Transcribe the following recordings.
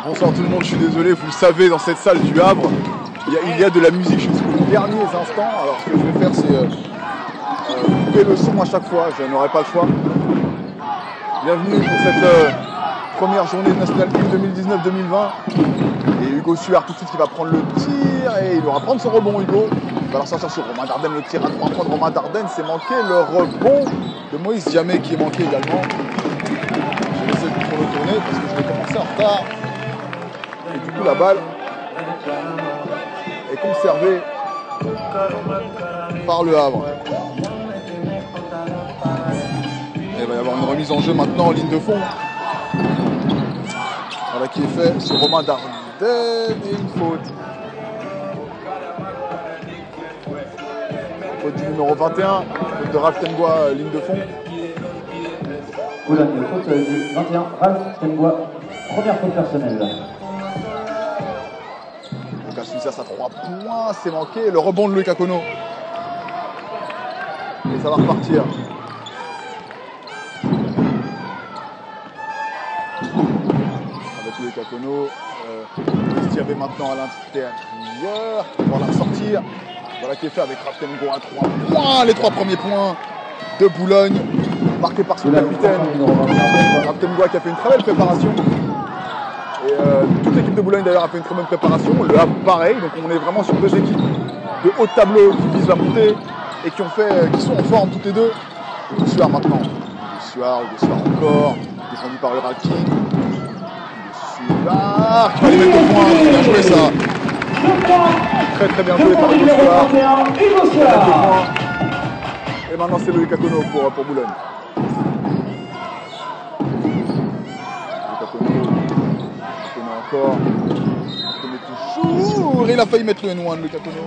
Bonsoir tout le monde, je suis désolé, vous le savez, dans cette salle du Havre, il y a de la musique jusqu'aux derniers instants. Alors ce que je vais faire, c'est couper le son à chaque fois, je n'aurai pas le choix. Bienvenue pour cette première journée de National Team 2019-2020. Et Hugo Suard tout de suite qui va prendre le tir et il va prendre son rebond. Hugo il va alors sortir sur Romain Dardenne, le tir à 3 points de Romain Dardenne, c'est manqué. Le rebond de Moïse Diamé qui est manqué également. Je vais laisser le contrôle tourner parce que je vais commencer en retard. Et du coup la balle est conservée par le Havre. Et il va y avoir une remise en jeu maintenant en ligne de fond. Voilà qui est fait sur Romain Dardenne et une faute. Faute du numéro 21, faute de Ralph Tenbois, ligne de fond. Boulogne, faute du 21, Ralph Tenbois, première faute personnelle. Donc à Suisse à 3 points, c'est manqué. Le rebond de Loïc Akono. Et ça va repartir. Avec Loïc Akono. Il y avait maintenant à l'intérieur. On va la sortir. Voilà qui est fait avec Ralph Tenbois à 3 points. Les 3 premiers points de Boulogne. Marqué par son capitaine. Ralph Tenbois qui a fait une très belle préparation. Et toute l'équipe de Boulogne d'ailleurs a fait une très bonne préparation. Le Havre pareil, donc on est vraiment sur deux équipes de haut de tableau qui visent la montée et qui sont en forme toutes les deux. Hugo Suard maintenant. Hugo Suard encore, défendu par le King. Hugo Suard qui va aller mettre au point, bien joué ça. Très très bien joué par Hugo Suard. Et maintenant c'est Loïc Akono pour Boulogne. Encore. Toujours. Et il a failli mettre le N1 de Loïc Akono.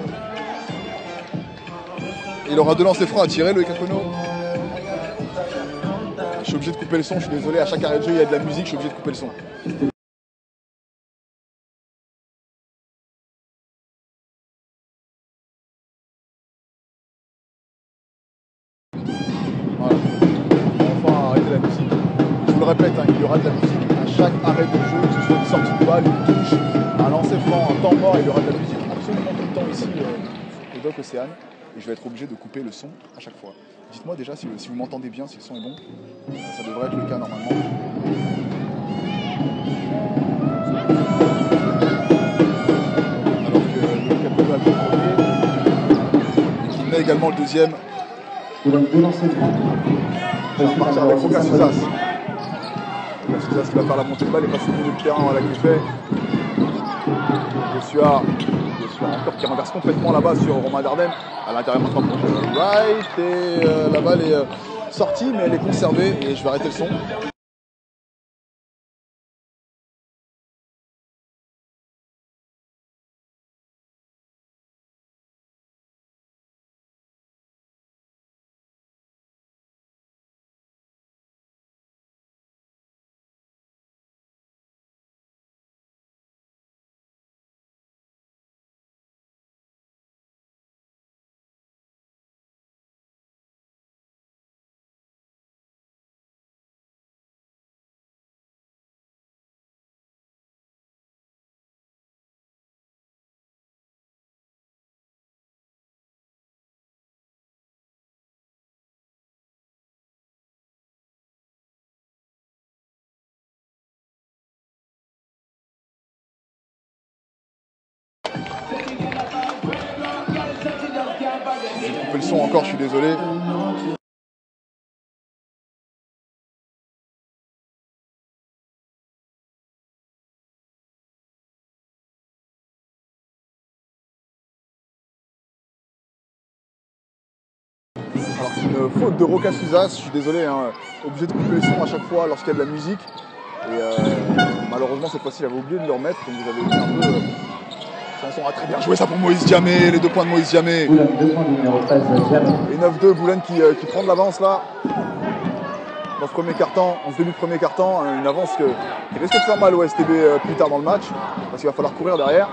Il aura 2 lancers francs à tirer, Loïc Akono. Je suis obligé de couper le son, je suis désolé, à chaque arrêt de jeu il y a de la musique, je suis obligé de couper le son. Voilà. Enfin, arrêtez la musique. Je vous le répète, hein, il y aura de la musique à chaque arrêt de jeu, que ce soit une sortie de balle, une touche, un lancer franc, un temps mort, il y aura de la musique absolument tout le temps ici au Doc Océane. Et je vais être obligé de couper le son à chaque fois. Dites-moi déjà si vous m'entendez bien, si le son est bon. Ça devrait être le cas normalement. Alors que le Capello a le premier. Et qu'il met également le deuxième. Il donne 2 lancers francs. On va repartir avec Roca Suzas. Roca Suzas qui va faire la montée de balle et passer le milieu de terrain à la qui fait. Suard encore qui renverse complètement là-bas sur Romain Dardenne. À l'intérieur maintenant pour Wright. Et la balle est sortie mais elle est conservée et je vais arrêter le son. J'ai coupé le son encore, je suis désolé. Alors c'est une faute de Roca Suzas, je suis désolé, hein, obligé de couper le son à chaque fois lorsqu'il y a de la musique. Et malheureusement cette fois-ci j'avais oublié de le remettre, donc vous avez vu un peu. Sanson a très bien joué ça pour Moïse Diamé, les 2 points de Moïse Diamé. Boulogne, 2 points du numéro 13, Diamé. Et 9-2, Boulogne qui prend de l'avance là. Dans ce premier quart-temps, en ce début de premier quart-temps, une avance qui risque de faire mal au STB plus tard dans le match, parce qu'il va falloir courir derrière.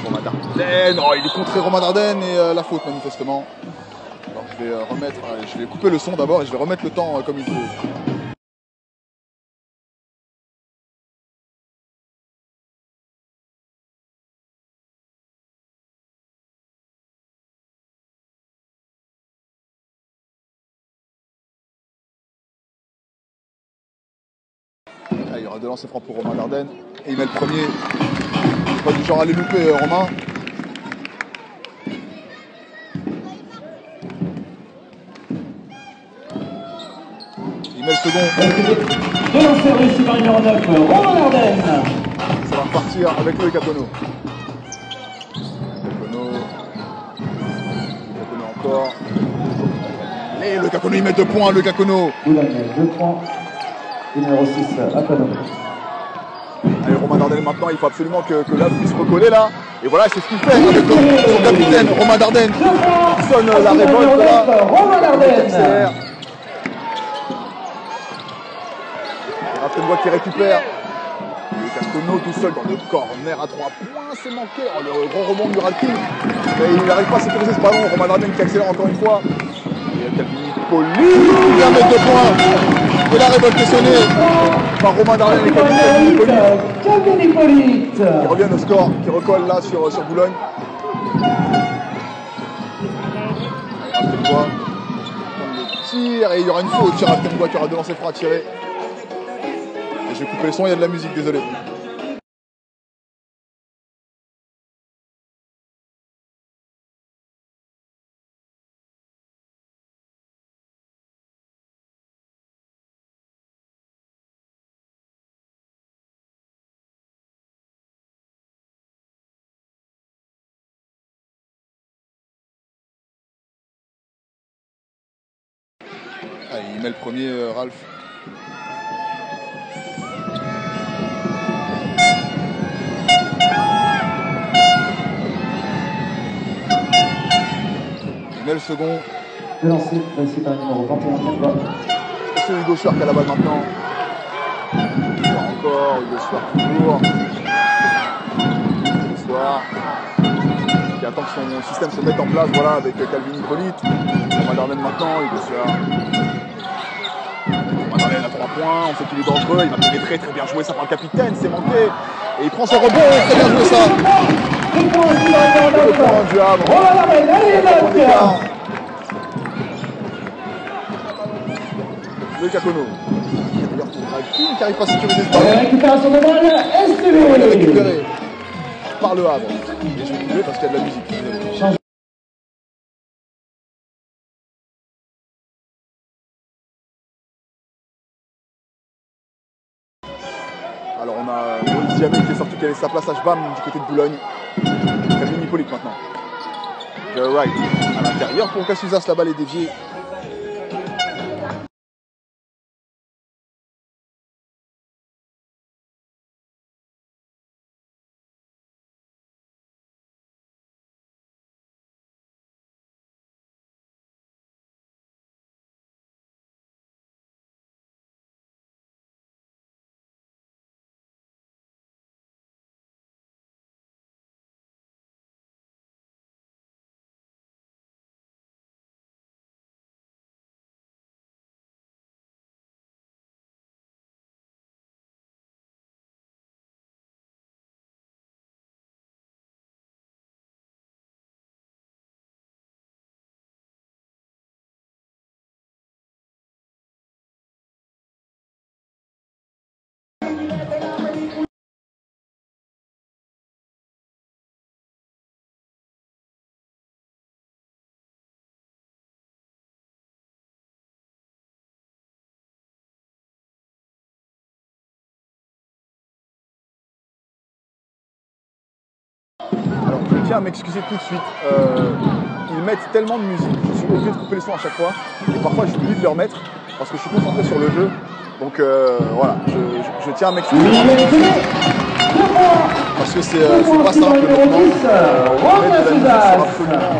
Romain Dardenne, oh, il est contré Romain Dardenne et la faute manifestement. Alors je vais couper le son d'abord et je vais remettre le temps comme il faut. Ah, il y aura 2 lancers francs pour Romain Dardenne. Et il met le premier. C'est pas du genre à les louper, Romain. Il met le second. 2 lancers réussis par numéro 9, Romain Dardenne. Ça va repartir avec le Cacono. Cacono encore. Et le Cacono, il met 2 points, le Cacono. Boulogne, 2 points. Numéro 6, Aquano. Allez, Romain Dardenne maintenant, il faut absolument que l'âme puisse recoller là. Et voilà, c'est ce qu'il fait avec son capitaine, Romain Dardenne. Il sonne la révolte là. Romain Dardenne. Et Raftenbois qui récupère. Le Cacono tout seul dans le corner à 3 points, c'est manqué. Oh, le grand rebond de Muradkin. Mais il n'arrive pas à sécuriser ce ballon. Romain Dardenne qui accélère encore une fois. Et Calvini Poli qui vient mettre 2 points. Et la révolte est sonnée par Romain Dardenne et Calvini Poli. Qui reviennent au score, qui recolle là sur Boulogne. Raftenbois. Le tir et il y aura une faute sur Raftenbois qui aura 2 lancers francs à tirer. Et je vais couper le son, il y a de la musique, désolé. Allez, il met le premier, Ralph. Il met le second. 2 lancers réussis par numéro 21, Cacono. C'est Hugo Suar qui a la balle maintenant. Encore, Hugo Suar toujours. Hugo Suar qui attend que son système se mette en place, voilà, avec Calvini Hippolyte. Romain Dardenne maintenant, Hugo Suar. Romain Dardenne à 3 points, on sait qu'il est dangereux, il va pénétrer, très bien joué ça par le capitaine, c'est manqué. Et il prend son rebond, très bien joué ça. 2 points aussi par numéro 9. Point du Havre. Romain Dardenne, allez, Point d'écart. 9. Le Cacono. Qui n'arrive pas à sécuriser ce La ballon. récupération de balle, Il est STV. récupéré par le Havre. Et je vais couper parce qu'il y a de la musique. Alors on a Maurice Diamé qui est sorti, qui a laissé sa place à Schbam du côté de Boulogne. Calvini Hippolyte maintenant. Jerry Wright à l'intérieur pour Cassuzas, la balle est déviée. Alors je tiens à m'excuser tout de suite. Ils mettent tellement de musique, je suis obligé de couper le son à chaque fois. Et parfois j'oublie de le remettre parce que je suis concentré sur le jeu. Donc voilà, je tiens à m'excuser. Parce que c'est pas simple maintenant. Mettre de la musique sur absolument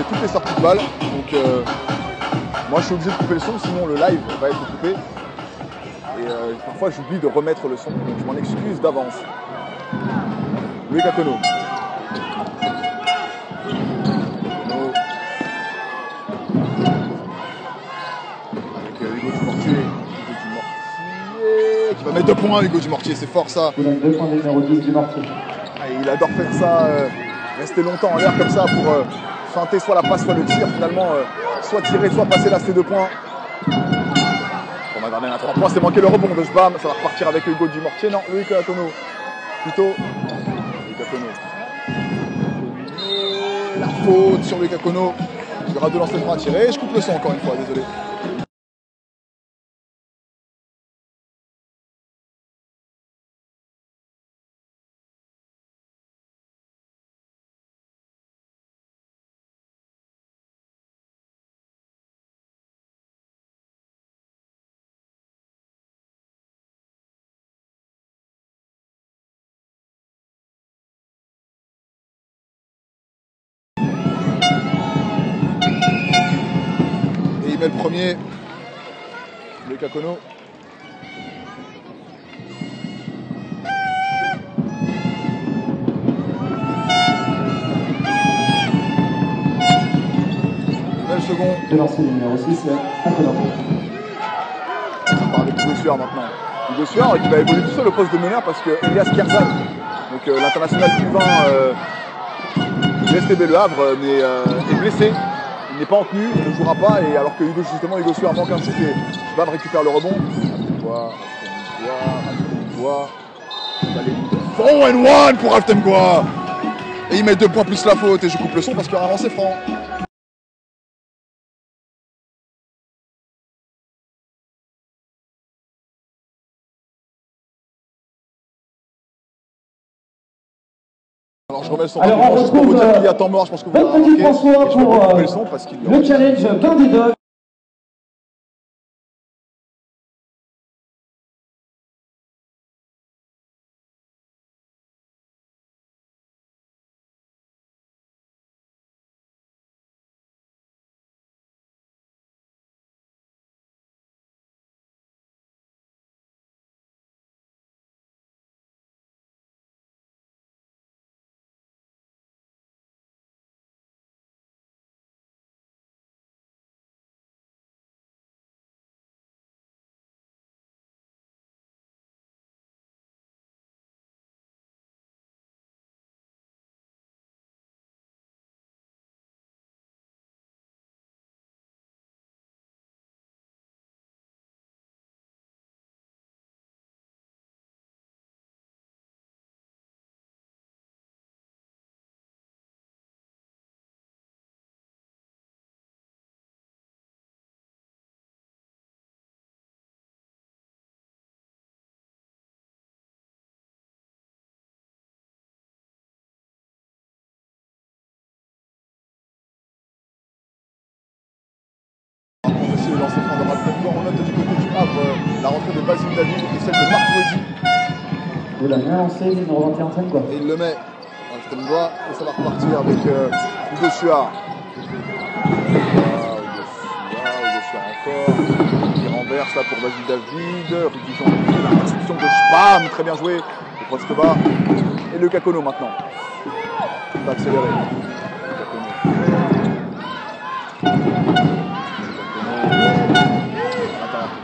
toutes les sorties de balles. Donc moi je suis obligé de couper le son, sinon le live va être coupé. Et parfois j'oublie de remettre le son, donc je m'en excuse d'avance. Louis Cacono. Avec Hugo Dumortier. Qui va mettre 2 points, Hugo Dumortier, c'est fort ça. Il a 2 points de numéro 10 Dumortier. Il adore faire ça, rester longtemps en l'air comme ça pour feinter soit la passe, soit le tir. Finalement, soit tirer, soit passer là, ces 2 points. Romain Darden à 3 points, c'est manqué le rebond de Jbam. Ça va repartir avec Hugo Dumortier. Non, Loïc Akono. Plutôt. Loïc Akono. La faute sur Loïc Akono. Il y aura 2 lancers francs à tirer. Je coupe le son encore une fois, désolé. Et il met le premier. Loïc Akono. Le second. De lancer numéro 6, Akono. On parle avec Hugo Suard maintenant. Hugo Suard qui va évoluer tout seul au poste de meneur parce que Elias Kerzan, donc l'international cubain du STB Le Havre, est blessé. Il n'est pas en tenue, il ne jouera pas. Et alors que Hugo Suard manque un shoot et Jbam récupère le rebond. Oh and one pour Altemgoa. Et il met 2 points plus la faute et je coupe le son parce qu'il y aura un lancer franc. Alors je remets le son. Alors on juste pour vous dire qu'il y a temps mort, je pense que vous l'avez remarqué. François Et je vais pour couper le son parce qu'il y aura... le challenge Bain des Dogs. Le lancer franc de Altemgoa. On note du côté du Havre la rentrée de Basile David et celle de Marc Moisy. Vous l'avez lancé, numéro 21, Altemgoa. Et il le met Altemgoa et ça va repartir avec Hugo Suard. Hugo Suard encore. Il renverse là pour Basile David. Rudy Jean, la restitution de Jbam. Très bien joué. Le poste bas. Et le Akono maintenant. Il va accélérer.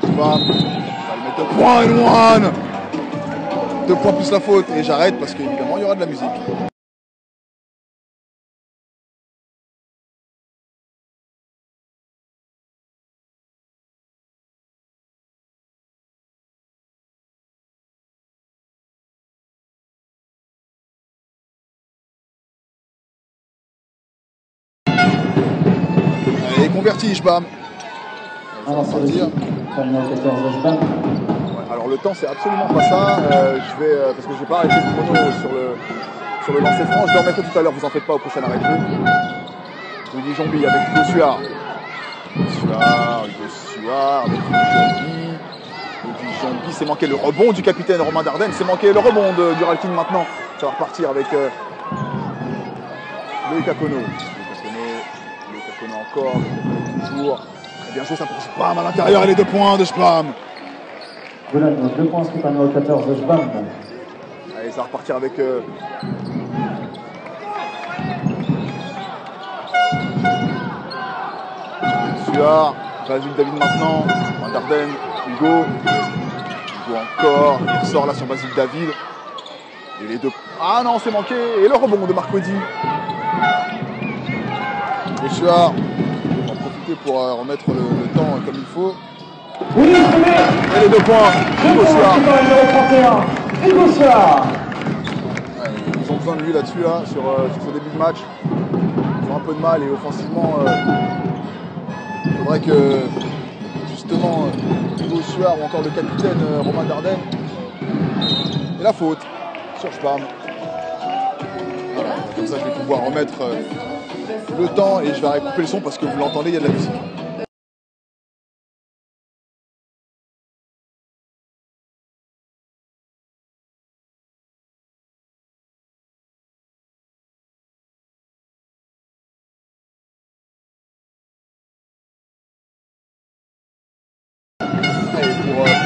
Jbam. Il met 2 points and one. 2 points plus la faute. Et j'arrête parce qu'évidemment il y aura de la musique. Et converti Jbam. Alors c'est le numéro 14, Jbam. Alors le temps c'est absolument pas ça. Je vais parce que j'ai pas arrêté le chrono sur le lancer franc. Je le remettrai tout à l'heure. Vous en faites pas au prochain arrêt de jeu. Rudy Jean avec Hugo Suard. Hugo Suard avec Rudy Jean. C'est manqué le rebond du capitaine Romain Darden. C'est manqué le rebond du Ralkin maintenant. Ça va repartir avec Loïc Akono. Loïc Akono encore. Toujours. Très bien joué ça pour Jbam à l'intérieur et les 2 points de Jbam. Voilà, 2 points inscrits par numéro 14, Jbam. Allez, ça va repartir avec Suard, Basile David maintenant, Van Darden, Hugo encore, il ressort là sur Basile David. Et les 2. Ah non, c'est manqué. Et le rebond de Marc Moisy. Et Suard va en profiter pour remettre le temps comme il faut. Oui, les 2 points. Hugo Suard. Hugo Suard. Ils ont besoin de lui là-dessus, là, sur ce début de match. Ils ont un peu de mal et offensivement, il faudrait que justement Hugo Suard ou encore le capitaine Romain Dardenne ait la faute sur Spam. Voilà, comme ça je vais pouvoir remettre le temps et je vais couper le son parce que vous l'entendez, il y a de la musique.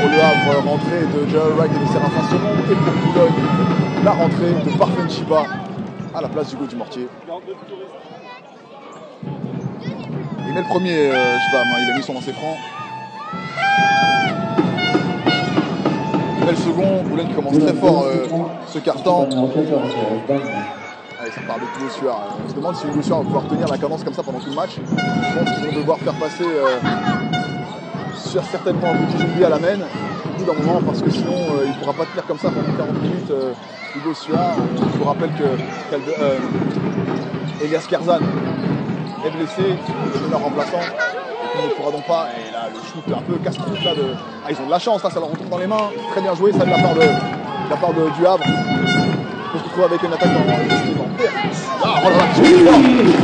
Pour le Havre, rentrée de Joel Wright et de Séraphin Saumon, et pour Boulogne, la rentrée de Parfen Chiba à la place d'Hugo Dumortier. Il met le premier Chibam, il a mis son lancer franc. Il met le second, Boulogne qui commence très fort ce quart-temps. Allez, ça part de Hugo Suard. On se demande si Hugo Suard va pouvoir tenir la cadence comme ça pendant tout le match. Je pense qu'ils vont devoir faire passer certainement un petit zombie à la main au bout d'un moment parce que sinon il ne pourra pas tenir comme ça pendant 40 minutes Hugo Suard. Je vous rappelle que Elias Kerzan est blessé, c'est leur remplaçant et qu'il ne pourra donc pas. Et là le shoot un peu casse-croûte là de. Ah, ils ont de la chance là, ça leur retourne dans les mains. Très bien joué ça de la part du Havre. On se retrouve avec une attaque dans ah, oh là là,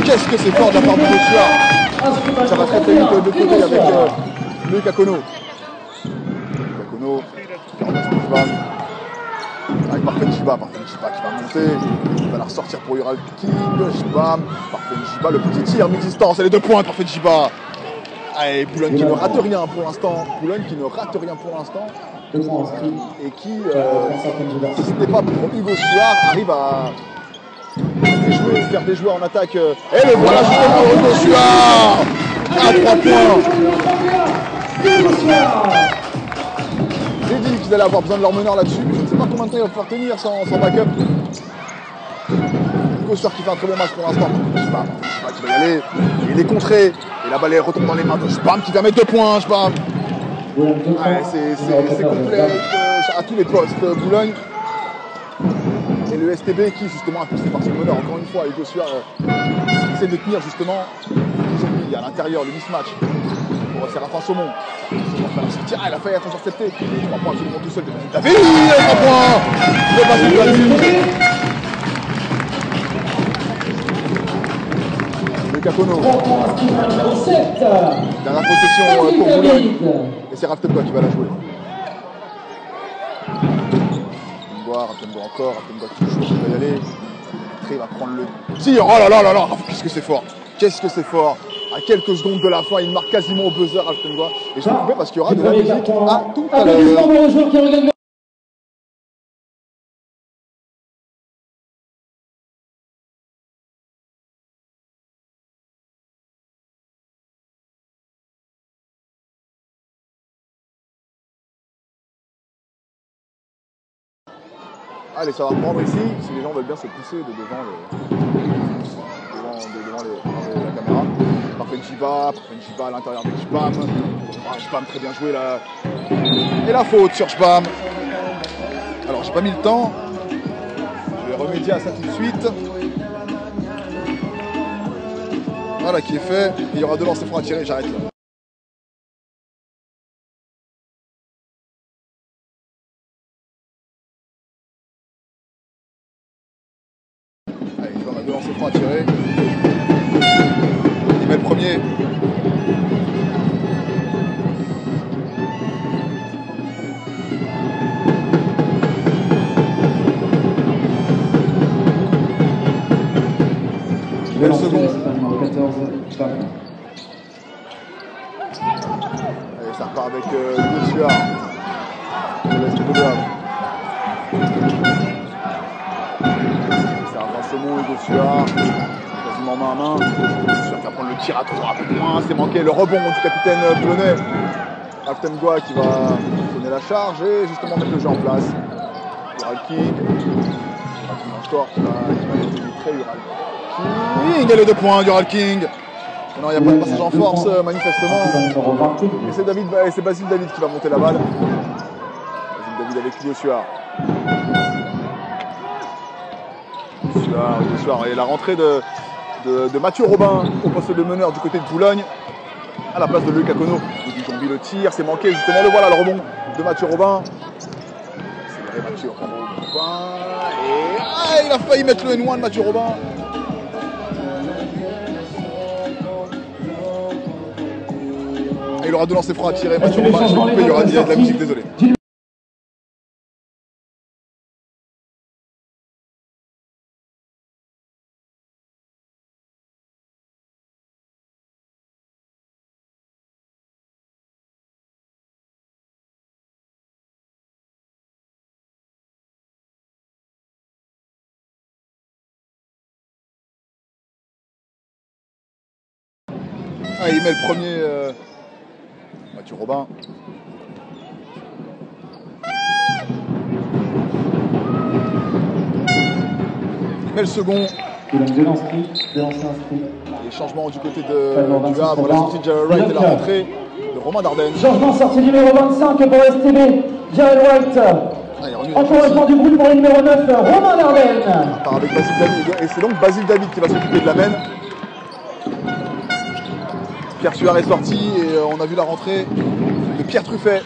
qu'est-ce que c'est fort de la part de Hugo Suard. Ça va très très vite de l'autre côté avec Loïc Akono. Akono qui remplace Chibam. Avec Parfen Chiba qui va monter. Il va la ressortir pour Ural King. Chibam. Parfen Chiba, le petit tir mi-distance. Et les 2 points de Parfen Chiba. Allez, Boulogne qui ne rate rien pour l'instant. Boulogne qui ne rate rien pour l'instant. Et qui, si ce n'est pas pour Hugo Suard, arrive à faire des joueurs en attaque. Et le voilà justement Hugo Suard à 3 points. J'ai dit qu'ils allaient avoir besoin de leur meneur là-dessus. Je ne sais pas combien de temps il va pouvoir tenir sans backup. Hugo Suard qui fait un très bon match pour l'instant. Spam qui va y aller. Il est contré. Et la balle retombe dans les mains de Spam qui va mettre 2 points. Spam. Ouais, c'est complet à tous les postes. Boulogne. Et le STB qui justement impulsé par son meneur. Encore une fois, Hugo Suard essaie de tenir justement à l'intérieur le mismatch. Pour Séraphin Saumon. Il a failli être intercepté. 3 points absolument tout seul. David, 3 points. Le basket de la Le Cacono. Dernière possession pour Boulogne. Et c'est Raftenbois qui va la jouer. Raftenbois encore. Raftenbois toujours qui va y aller. Il va prendre le tir. Oh là là là là. Qu'est-ce que c'est fort. Qu'est-ce que c'est fort. À quelques secondes de la fin, il marque quasiment au buzzer Raftenbois. Et je vais couper parce qu'il y aura de la musique à tout à l'heure. Allez, ça va reprendre ici, si les gens veulent bien se pousser de devant la caméra. Parfen Chiba à l'intérieur de Chibam. Chibam très bien joué là. Et la faute sur Chibam. Alors j'ai pas mis le temps. Je vais remédier à ça tout de suite. Voilà qui est fait. Il y aura 2 lancers francs à tirer, j'arrête là. Allez, il y aura 2 lancers francs à tirer. Il met le premier. Il met le second. Allez, ça repart avec Hugo Suard. Séraphin Saumon, Hugo Suard. Quasiment main à main. Hugo Suard qui va prendre le tir à 3 points. C'est manqué le rebond du capitaine boulonnais. Raftenbois qui va donner la charge et justement mettre le jeu en place. Ural King. Encore qui va être illustré. Ural King. Et les 2 points d'Ural King. Non, il n'y a pas de passage en force, manifestement. Numéro 20, Et c'est Basile David qui va monter la balle. Basile David avec Hugo Suard. Hugo Suard. Et la rentrée de Mathieu Robin au poste de meneur du côté de Boulogne. À la place de Lucas Cono. Dujonbi le tir, c'est manqué justement. Le voilà, le rebond de Mathieu Robin. C'est Mathieu Robin. Et il a failli mettre le N1 de Mathieu Robin. Et il aura deux lancers francs à tirer. Mathieu Robin, il y aura de la musique, désolé. Ah, il met le premier Mathieu Robin. Il met le second. Les changements du côté du Havre, la sortie de Jared Wright et la rentrée de Romain Dardenne. Changement sortie numéro 25 pour STB, Jared Wright. Encouragement du groupe pour le numéro 9, Romain Dardenne. On part avec Basile David. Et c'est donc Basile David qui va s'occuper de la main. Pierre Suard est sorti et on a vu la rentrée de Pierre Truffet.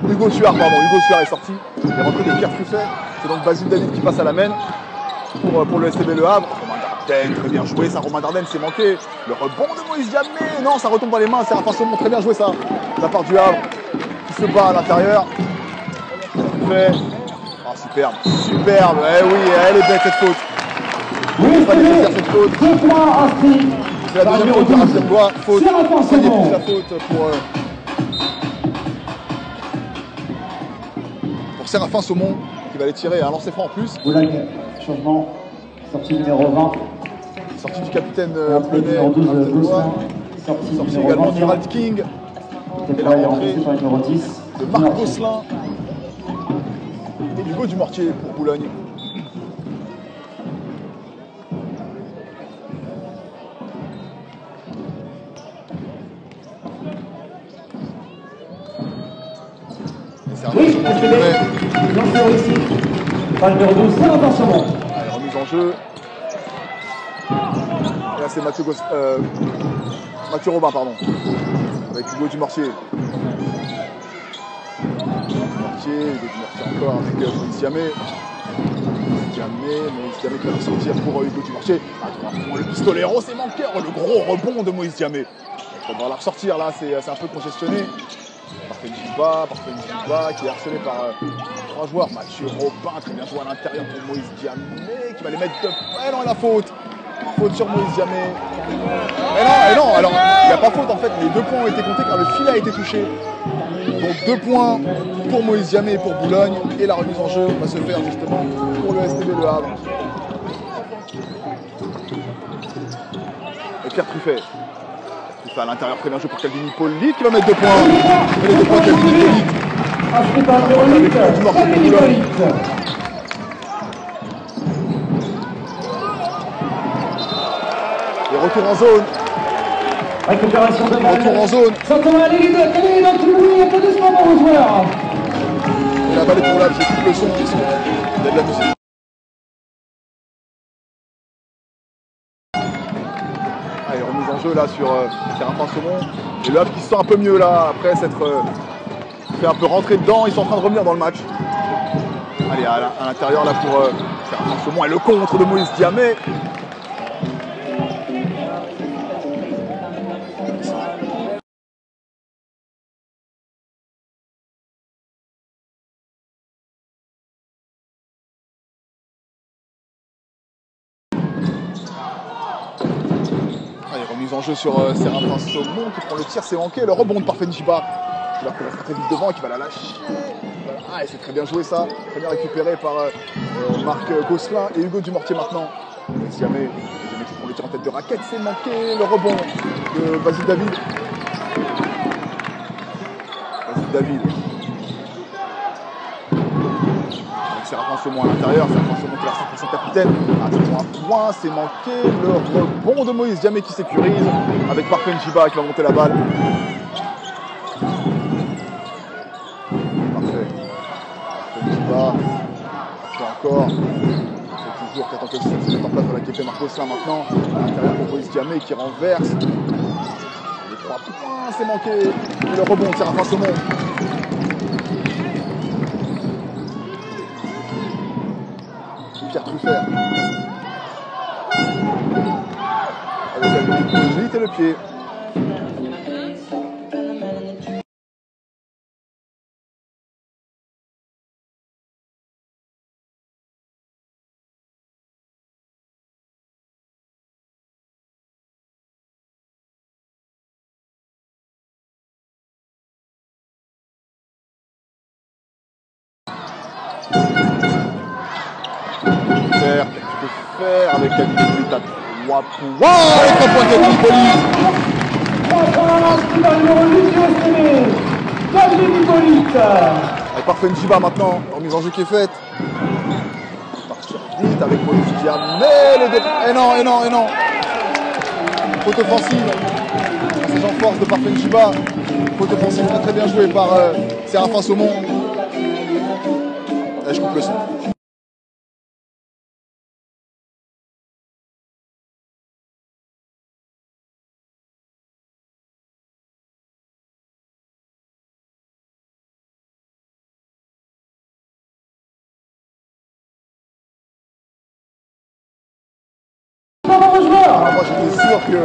Hugo Suard est sorti. La rentrée de Pierre Truffet. C'est donc Basile David qui passe à la main pour le STB Le Havre. Romain Dardenne, très bien joué ça. Romain Dardenne, c'est manqué. Le rebond de Moïse Diamé. Non, ça retombe dans les mains. C'est Raphaël Saumon, très bien joué ça. De la part du Havre qui se bat à l'intérieur. Truffet. Oh, superbe. Eh oui, elle est belle cette faute. Oui, cette faute. 2 points inscrits. C'est la deuxième faute de Raphaël Saumon. Faute. La faute pour Séraphin Saumon qui va les tirer à un lancer franc en plus. Boulogne, changement, sortie numéro 20. Sortie du capitaine numéro 12, sortie également du Rald King. Et la rentrée par le numéro 10. de Marc Gosselin et Hugo Dumortier pour Boulogne. Oui, STB, lancé réussi par le numéro 12, Séraphin Saumon. Allez, remise en jeu. Et là, c'est Mathieu Robin, pardon. Avec Hugo Dumortier. Hugo Dumortier encore avec Moïse Diamé. Moïse Diamé qui va sortir pour Hugo Dumortier. Le pistolero, c'est manqué. Oh, le gros rebond de Moïse Diamé. Il faudra la ressortir là, c'est un peu congestionné. Parfait Njiba qui est harcelé par 3 joueurs. Mathieu Robin, très bien joué à l'intérieur pour Moïse Diamé qui va les mettre de... Ouais, non, la faute. Faute sur Moïse Diamé. Et non, alors il n'y a pas faute en fait. Les 2 points ont été comptés car le filet a été touché. Donc 2 points pour Moïse Diamé et pour Boulogne. Et la remise en jeu va se faire justement pour le STB Le Havre. Et Pierre Truffet. À l'intérieur, très bien joué pour Calvin Hippolyte qui va mettre 2 points. Et les 2 points de Calvin Hippolyte. Inscrit par le numéro 8, Calvin Hippolyte. Et retour en zone. Récupération de balle. Retour en zone. S'entend à l'élite, quel est dans tout le bruit, applaudissements pour vos joueurs. Et la balle est pour là, j'ai tout le son qui sont. Il y a de la musique. Allez, remise en jeu là sur Séraphin Saumon. Et le Havre qui se sent un peu mieux là, après s'être fait un peu rentrer dedans. Ils sont en train de revenir dans le match. Allez, à l'intérieur là pour Séraphin Saumon. Et le contre de Moïse Diamé. Remise en jeu sur Séraphin Saumon qui prend le tir, c'est manqué. Le rebond de Parfait Njiba qui va courir très vite devant et qui va la lâcher. Ah, et c'est très bien joué ça. Très bien récupéré par Marc Gosselin et Hugo Dumortier maintenant. Diamé qui prend le tir en tête de raquette, c'est manqué. Le rebond de Basile David. Séraphin Saumon à l'intérieur, Séraphin Saumon qui va sortir son capitaine. Attention, un point, c'est manqué. Le rebond de Moïse Diamé qui sécurise avec Parfait Njiba qui va monter la balle. Parfait. Parfait Njiba. Encore. C'est toujours qui attend que le système se mette en place. Voilà qui est fait Marcos là maintenant. À l'intérieur pour Moïse Diamé qui renverse. Les 3 points, c'est manqué. Et le rebond de Séraphin Saumon. Pierre Truffert. Avec la limite et le pied. Faire avec Calvin Hippolyte à 3 points. Les 3 points de Calvin Hippolyte. 3 points qui va le numéro 8 du STB. Calvin Hippolyte. Avec Parfait Njiba maintenant, remise en jeu qui est faite. Partir vite avec Moïse Diamé. Et non, et non, et non. Faute offensive. C'est en force de Parfait Njiba. Faute offensive très très bien jouée par Séraphin Saumon. Et je coupe le son. Alors moi j'étais sûr que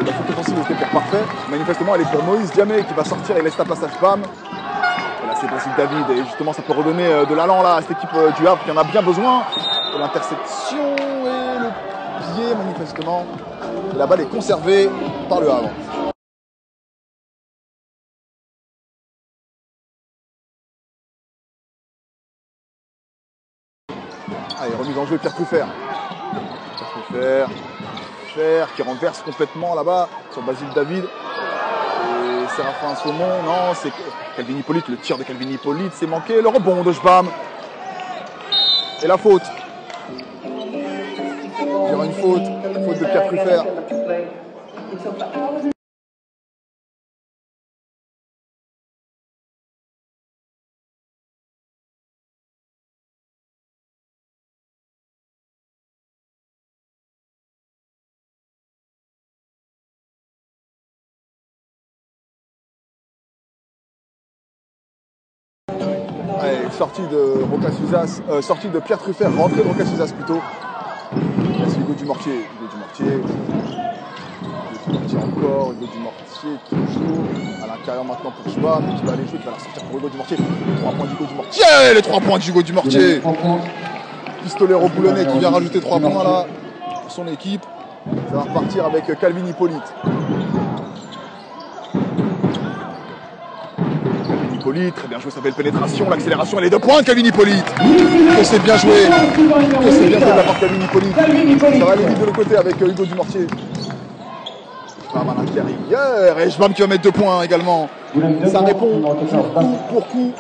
la faute offensive était pour Parfait. Manifestement elle est pour Moïse Diamé qui va sortir et laisse la place à Shbam. Et là c'est Basile David et justement ça peut redonner de l'allant là à cette équipe du Havre qui en a bien besoin. Et l'interception et le pied manifestement. La balle est conservée par le Havre. Allez, remise en jeu Pierre Truffert. Pierre Truffert qui renverse complètement là-bas sur Basile David. Et Séraphin Saumon, non, c'est Calvin Hippolyte, le tir de Calvin Hippolyte, c'est manqué. Le rebond de Shbam. Et la faute. Il y aura une faute de Pierre Truffert. Allez, sortie de Rocasuzas, sortie de Pierre Truffert, rentrée de Rocasuzas plutôt. Là c'est Hugo Dumortier. Hugo Dumortier encore, Hugo Dumortier toujours à l'intérieur maintenant pour Shbam, qui va aller jouer, qui va la sortir pour Hugo Dumortier. 3 points d'Hugo Dumortier, les 3 points d'Hugo Dumortier. Pistolero boulonnais qui vient rajouter 3 points là pour son équipe. Ça va repartir avec Calvin Hippolyte. Hippolyte, très bien joué sa belle pénétration, l'accélération et les 2 points de Calvin Hippolyte. Que c'est bien joué. Que c'est bien joué de la part de Calvin Hippolyte. Ça va aller vite de l'autre côté avec Hugo Dumortier. Shbam à l'intérieur et Shbam qui va mettre 2 points également. Ça répond coup pour coup.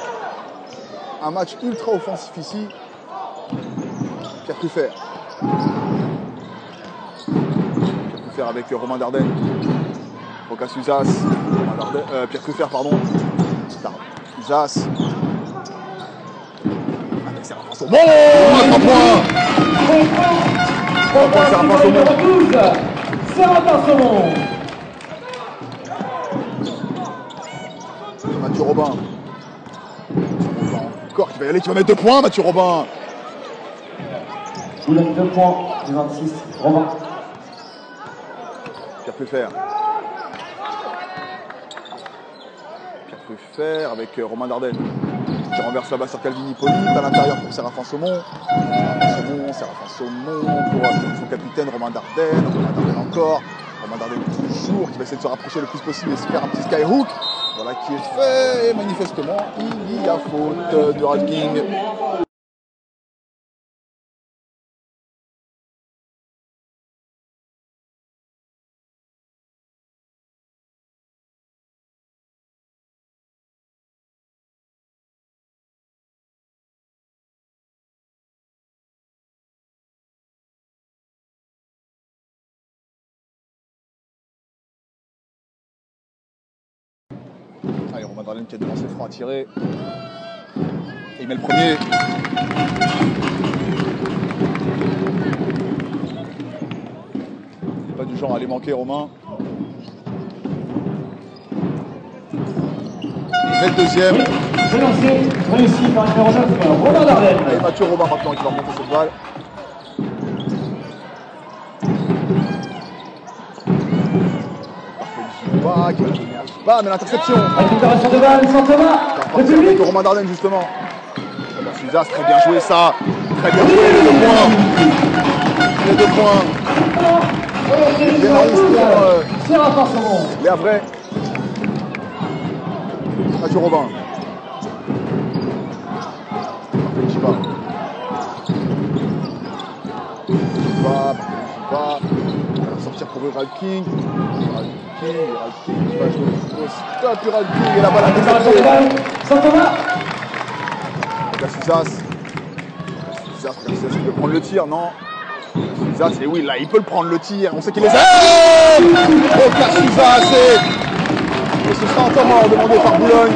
Un match ultra offensif ici. Pierre Truffert. Pierre Truffert avec Romain Dardenne. Rocasuzas. Pierre Truffert, pardon. Usas. Avec Séraphin Saumon. 3 points. 3 points Séraphin Saumon. Séraphin Saumon. Mathieu Robin. Encore qui va y aller, qui va mettre 2 points, Mathieu Robin. Vous avez 2 points du 26, Robin. Pierre Truffert. Faire avec Romain Dardenne qui renverse la balle sur Calvin Hippolyte à l'intérieur pour Séraphin Saumon. Séraphin Saumon pour son capitaine Romain Dardenne encore. Romain Dardenne toujours qui va essayer de se rapprocher le plus possible et se faire un petit skyhook. Voilà qui est fait et manifestement il y a faute de Red King. Allez, Romain Darlene qui a devancé franc à tirer. Et il met le premier. Il n'est pas du genre à aller manquer, Romain. Il met le deuxième. C'est lancé, réussi par le numéro 9, Romain Darlene. Et Mathieu Robin maintenant qui va remonter cette balle. Qui va la donner à Spa, mais l'interception. Récupération de balle, sans Thomas. Le public de Romain Darlene justement. Suzas, très bien joué ça. Très bien joué les 2 points. Les 2 points. Il y a 11 points. C'est rapport son nom. Les Havrais. Mathieu Robin. Chiba. Va sortir pour Ural King. Ural King qui va jouer au stop. Ural King et la balle interceptée. Sans Thomas. Suzas qui peut prendre le tir, non? Suzas, et oui, là, il peut le prendre le tir. On sait qu'il les a. Suzas, et ce sera encore demandé par Boulogne.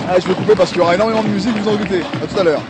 Ah, je vais couper parce qu'il y aura énormément de musique, vous en doutez. À tout à l'heure.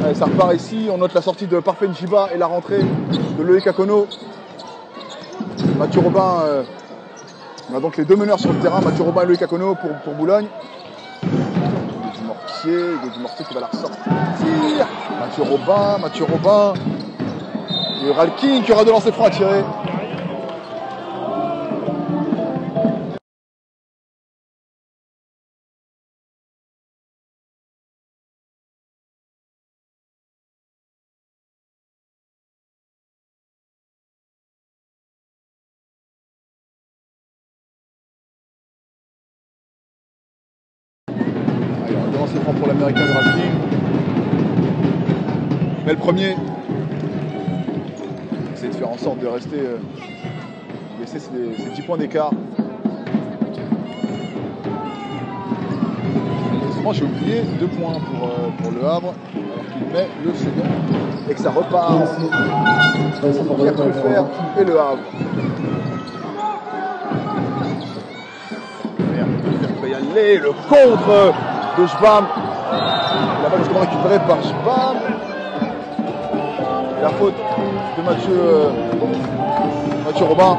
Allez, ça repart ici, on note la sortie de Parfait Njiba et la rentrée de Loïc Akono. Mathieu Robin, on a donc les 2 meneurs sur le terrain, Mathieu Robin et Loïc Akono pour Boulogne. Hugo Dumortier qui va la ressortir. Mathieu Robin. Et Ural King qui aura de lancer franc à tirer. C'est franc pour l'américain Ural King. Mais le premier, c'est de faire en sorte de rester, laisser ces 10 points d'écart. Malheureusement, j'ai oublié 2 points pour Le Havre, alors qu'il met le second et que ça repart. Pierre Truffert et Le Havre. Pierre Truffert va y aller, le contre de Schbam. La balle justement récupérée par Schbam. La faute de Mathieu Robin.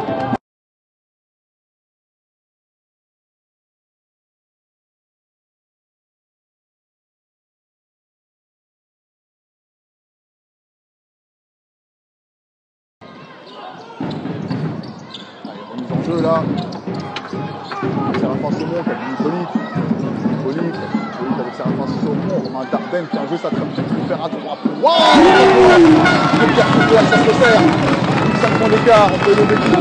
Allez, remise en jeu là. C'est la fin Saumon qui a mis Hippolyte avec Séraphin Saumon, Romain Darden qui a un jeu, ça trappe Pierre Truffert à 3 points. Waouh! Pierre Truffert, ça se sert. 5 points d'écart entre les deux équipes.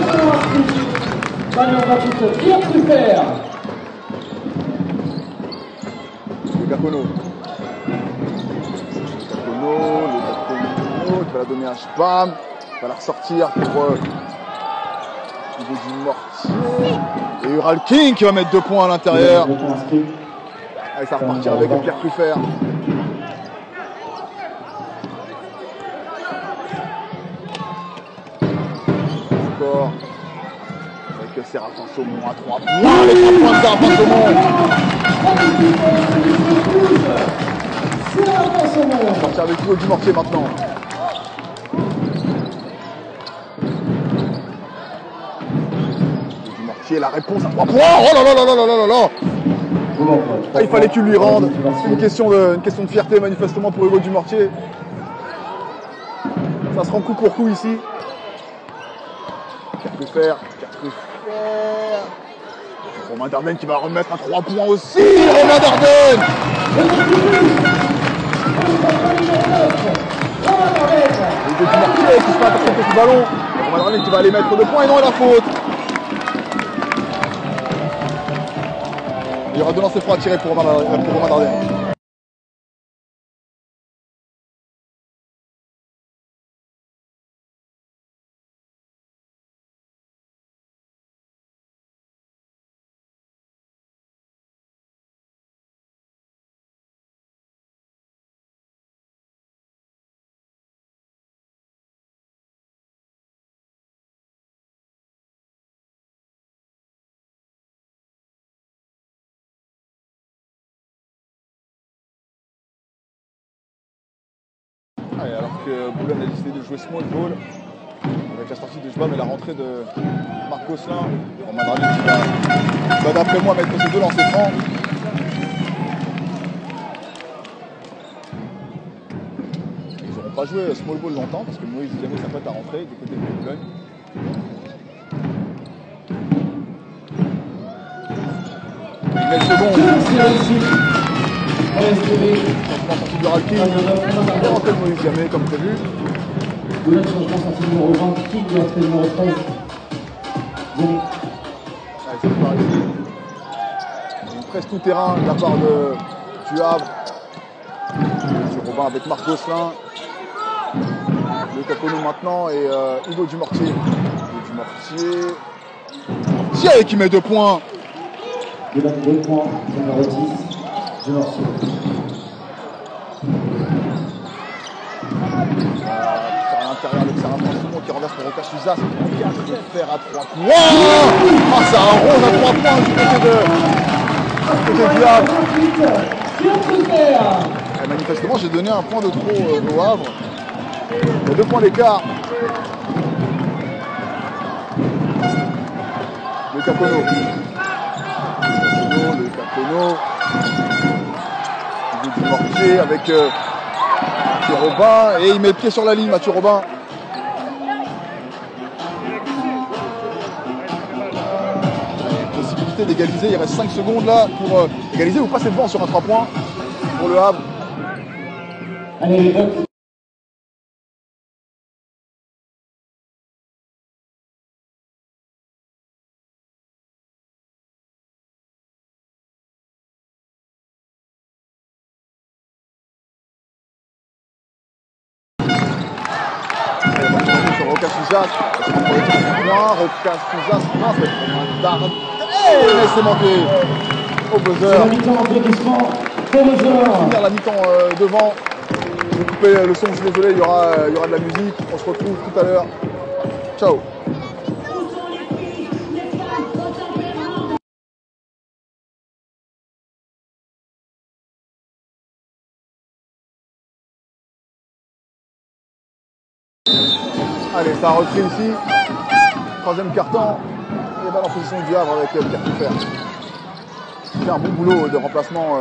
Ballon rapide, Pierre Truffert. Le Gacono qui va la donner à Schbam. Il va la ressortir pour Hugo Dumortier. Et Ural King qui va mettre 2 points à l'intérieur. Allez, ça va repartir avec Pierre Truffert. encore. Avec Séraphin Saumon à 3 points. Les 3 points de Séraphin Saumon. On va partir avec Hugo Dumortier maintenant. Hugo Dumortier, la réponse à 3 points. Oh là là là là là là là. Ah, il fallait qu'il lui rende. C'est une question de fierté manifestement pour Hugo Dumortier. Ça se rend coup pour coup ici. Cartoufer. Romain Dardenne qui va remettre à 3 points aussi. Romain Dardenne. Hugo Dumortier qui se fait intercepter ce ballon. Romain Dardenne qui va aller mettre 2 points et non, la faute. Il y aura 2 lancers francs à tirer pour Romain Dardenne. Allez, alors que Boulogne a décidé de jouer small ball avec la sortie de Jbam et la rentrée de Marc Gosselin. Romain Dardenne qui va d'après moi mettre ses 2 lancers francs. Ils n'auront pas joué small ball longtemps parce que Moïse Diamé s'apprête à rentrer du côté de Boulogne. Il met le second. Changement sorti du Ralking. Il est rentré de Moïse Diamé comme prévu. Boulogne changement sorti numéro 20, qui doit être numéro 13. Allez, c'est pareil. Une presse tout terrain de la part de Havre. Sur Robin avec Marc Gosselin. Le Cacono maintenant et Hugo Dumortier. Dumortier qui met 2 points. Boulogne 2 points, numéro 10, Dumortier. Sur l'intérieur avec Séraphin Saumon qui renverse pour Roca Suzas. Faire à 3 points. Ah, ça arrose à 3 points du côté du Havre. Et manifestement, j'ai donné un point de trop au Havre. Il y a 2 points d'écart. Le Cacono. Hugo Dumortier avec Mathieu Robin. Et il met le pied sur la ligne, Mathieu Robin. Possibilité d'égaliser. Il reste 5 secondes là pour égaliser ou passer devant sur un 3 points pour le Havre. Allez, les deux. Roca Suzas, Roca Suzas, non, c'est Romain Dardenne, mais c'est manqué au buzzer. C'est la mi-temps applaudissement au buzzer. Finir la mi-temps devant. Je vais couper le son, je suis désolé, il y aura de la musique. On se retrouve tout à l'heure. Ciao. Allez, ça a repris ici. 3e quart-temps. Et balle en position du Havre avec Cartoufer. Il fait un bon boulot de remplacement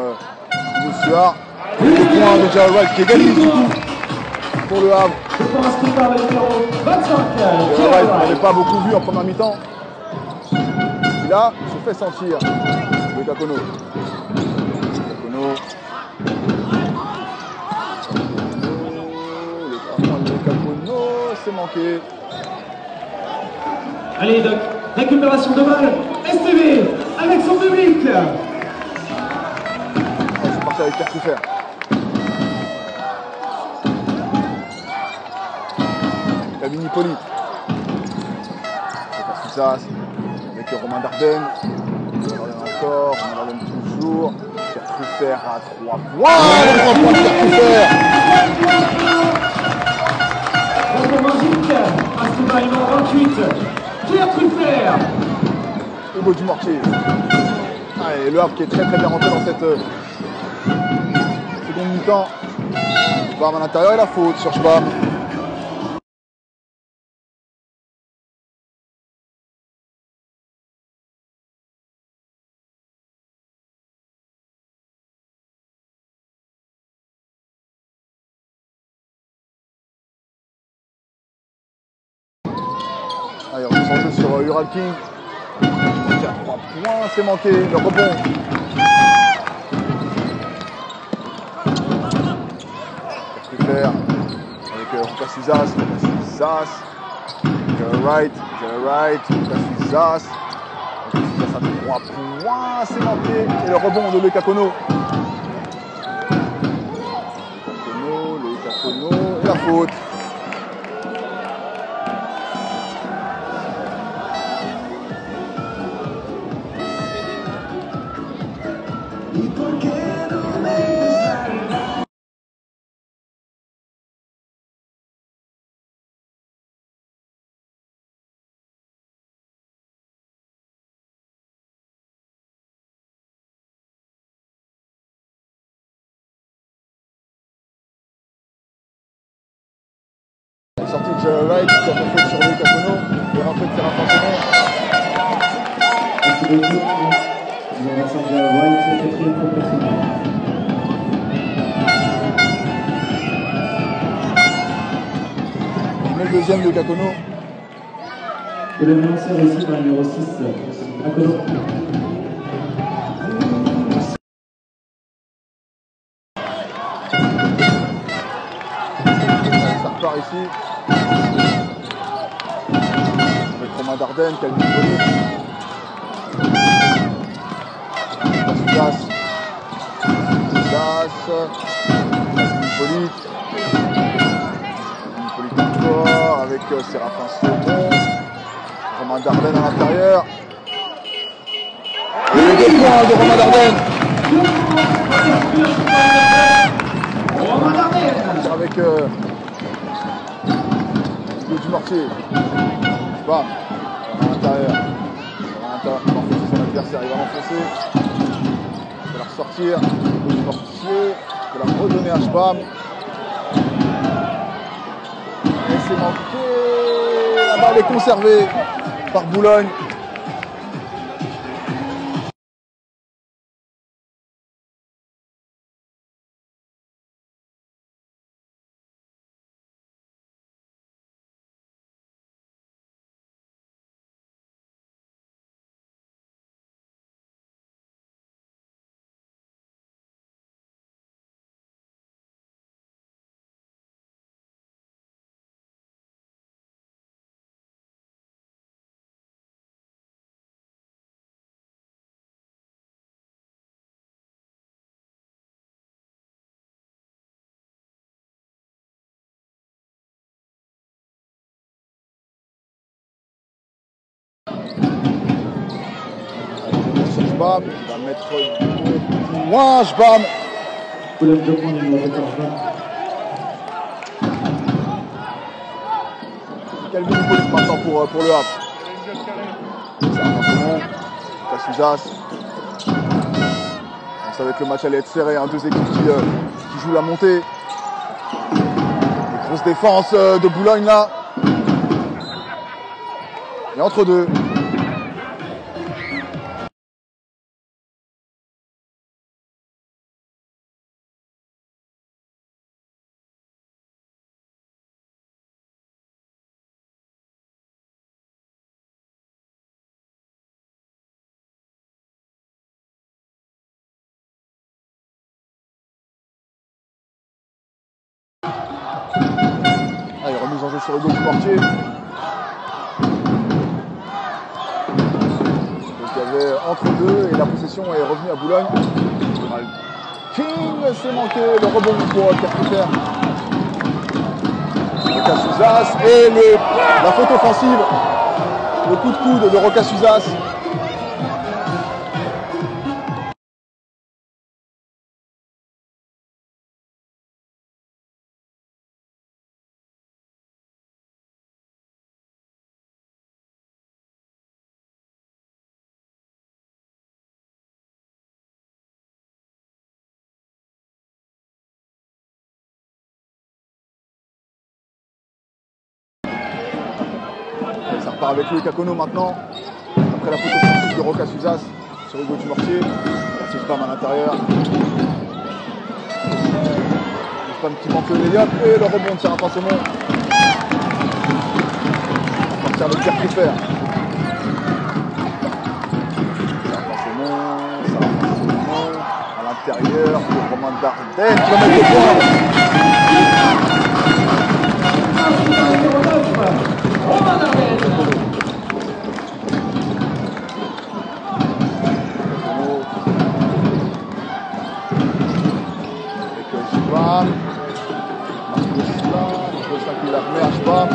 de Suard. Le point de Gerald White qui égalise du coup pour le Havre. Gerald White n'avait pas beaucoup vu en première mi-temps. Il a se fait sentir le Cacono. C'est manqué. Allez, Doc, récupération de balle. STV avec son public. C'est parti avec Cartoufer. Camini Poli. C'est ça, avec Romain Dardenne. Encore, Romain Dardenne toujours. Cartoufer à 3 points. Les 3 points de Cartoufer. Magique, à ce numéro 28, Pierre Truffert. Hugo Dumortier. Et Le Havre qui est très bien rentré dans cette seconde mi-temps. Schwab à l'intérieur et la faute sur Schwab. Allez, on se jeu sur Ural King. Qui a 3 points, c'est manqué. Le rebond. Truffert avec Lucas Suzas. Wright. Lucas Suzas a 3 points, c'est manqué. Et le rebond de Loïc Akono. Et la faute. Sortie de Jerry Wright qui a fait faute sur Loïc Akono et rentrée de Séraphin Sommon. Le deuxième de Akono. Et le lanceur aussi par le numéro 6, Akono. Ça repart ici. Avec Romain Dardenne, Calvin Hippolyte. Suzas encore avec Séraphin Sommon. Romain Dardenne à l'intérieur. Et les 2 points de Romain Dardenne. Avec Hugo Dumortier. Bam. À l'intérieur. Il va enfoncer son adversaire. Il va l'enfoncer. Il va la ressortir. Hugo Dumortier. Il va la redonner à Schwab. Et c'est manqué. La balle est conservée par Boulogne. Schwab, il va mettre 2 points, Schwab. Calvin Hippolyte maintenant pour Le Havre. C'est un bon. Lucas Suzas. On savait que le match allait être serré, hein, 2 équipes qui jouent la montée. Une grosse défense de Boulogne là. Et entre deux. Allez, remise en jeu sur Hugo Dumortier. Donc il y avait entre deux et la possession est revenue à Boulogne. King, c'est manqué, le rebond pour Pierre Truffert. Lucas Suzas et la faute offensive. Le coup de coude de Lucas Suzas. part avec Loïc Akono maintenant. Après la faute offensive de Roca Suzas sur Hugo Dumortier. C'est Spam à l'intérieur. Spam qui manque le layup et le rebond de Séraphin Saumon. On va partir avec Pierre Kiffer. Séraphin Saumon à l'intérieur de Romain Dardenne qui va mettre le point. Romain Dardenne. Marc Gosselin qui la remet à Schwab.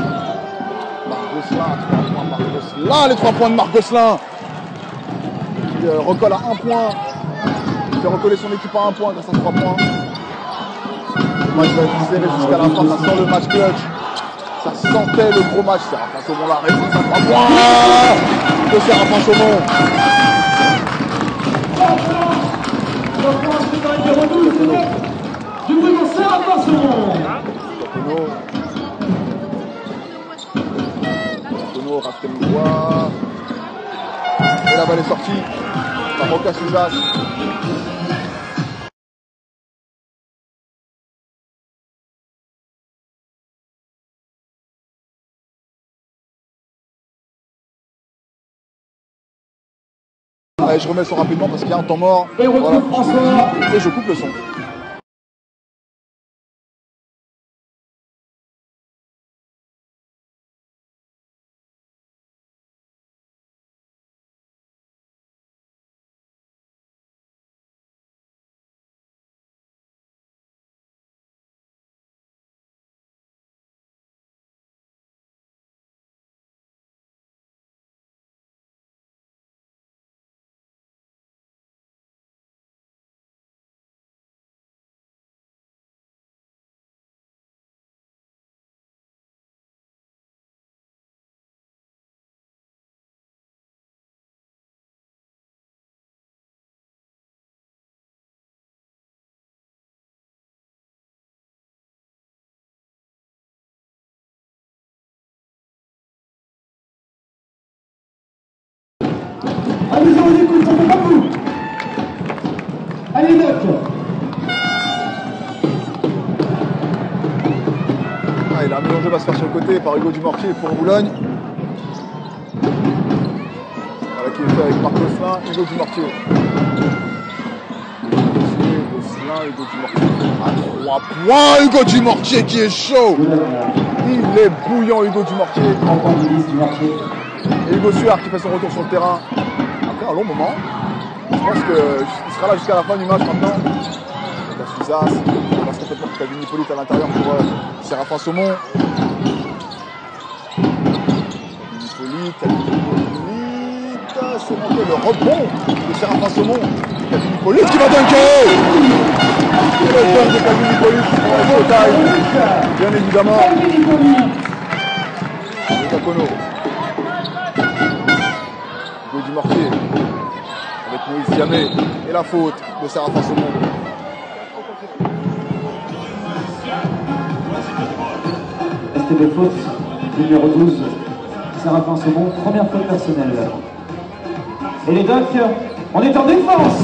Marc Gosselin, 3 points, Marc Gosselin, les 3 points de Marc Gosselin qui recolle à 1 point. Il fait recoller son équipe à 1 point grâce à 3 points. Le match va être serré jusqu'à la fin, ça sent le match clutch. Ça sentait le gros match. Séraphin Saumon la réponse à 3 points de Séraphin Saumon. Du bruit pour Séraphin Saumon. Akono rate le doigt. Et la balle est sortie par Roca Suzas. Allez, je remets le son rapidement parce qu'il y a un temps mort. Et on retrouve François. Et je coupe le son. Allez, on écoute, on fait pas vous. Allez, Doc. Ah, il a un mélange de va se faire sur le côté par Hugo Dumortier pour Boulogne. Voilà qui est fait avec Marc Gosselin, Hugo Dumortier. Gosselin, Hugo Dumortier. À 3 points, Hugo Dumortier qui est chaud. Il est bouillant, Hugo Dumortier. Et Hugo Suard qui fait son retour sur le terrain. Après un long moment. Je pense qu'il sera là jusqu'à la fin du match maintenant. La Suzas, il passe complètement pour Calvin Hippolyte à l'intérieur pour Séraphin Saumon. Calvin Hippolyte, c'est monté le rebond de Séraphin Saumon. Calvin Hippolyte qui va dunker. Et le dunk de Calvin Hippolyte pour le showtime, bien évidemment. Loïc Akono. Hugo Dumortier. Avec Moïse Diamé et la faute de Séraphin Saumon. STB faute numéro 12, Séraphin Saumon, première faute personnelle. Et les Docs, on est en défense.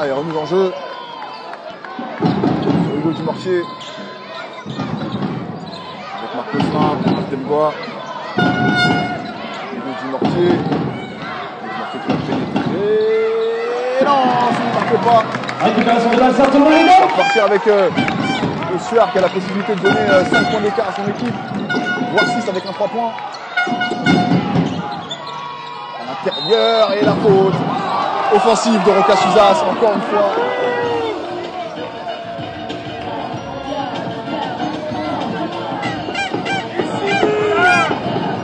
Allez, remise en jeu. Hugo Dumortier. Avec Marc Gosselin, Marc Dembois. Hugo Dumortier. Qui va pénétrer. Et non, ça ne marque pas. Récupération de balle, ça tourne les On Docs. va repartir avec le Suard qui a la possibilité de donner 5 points d'écart à son équipe. Voire 6 avec un 3 points. À l'intérieur et la faute offensive de Roca Suzas, encore une fois.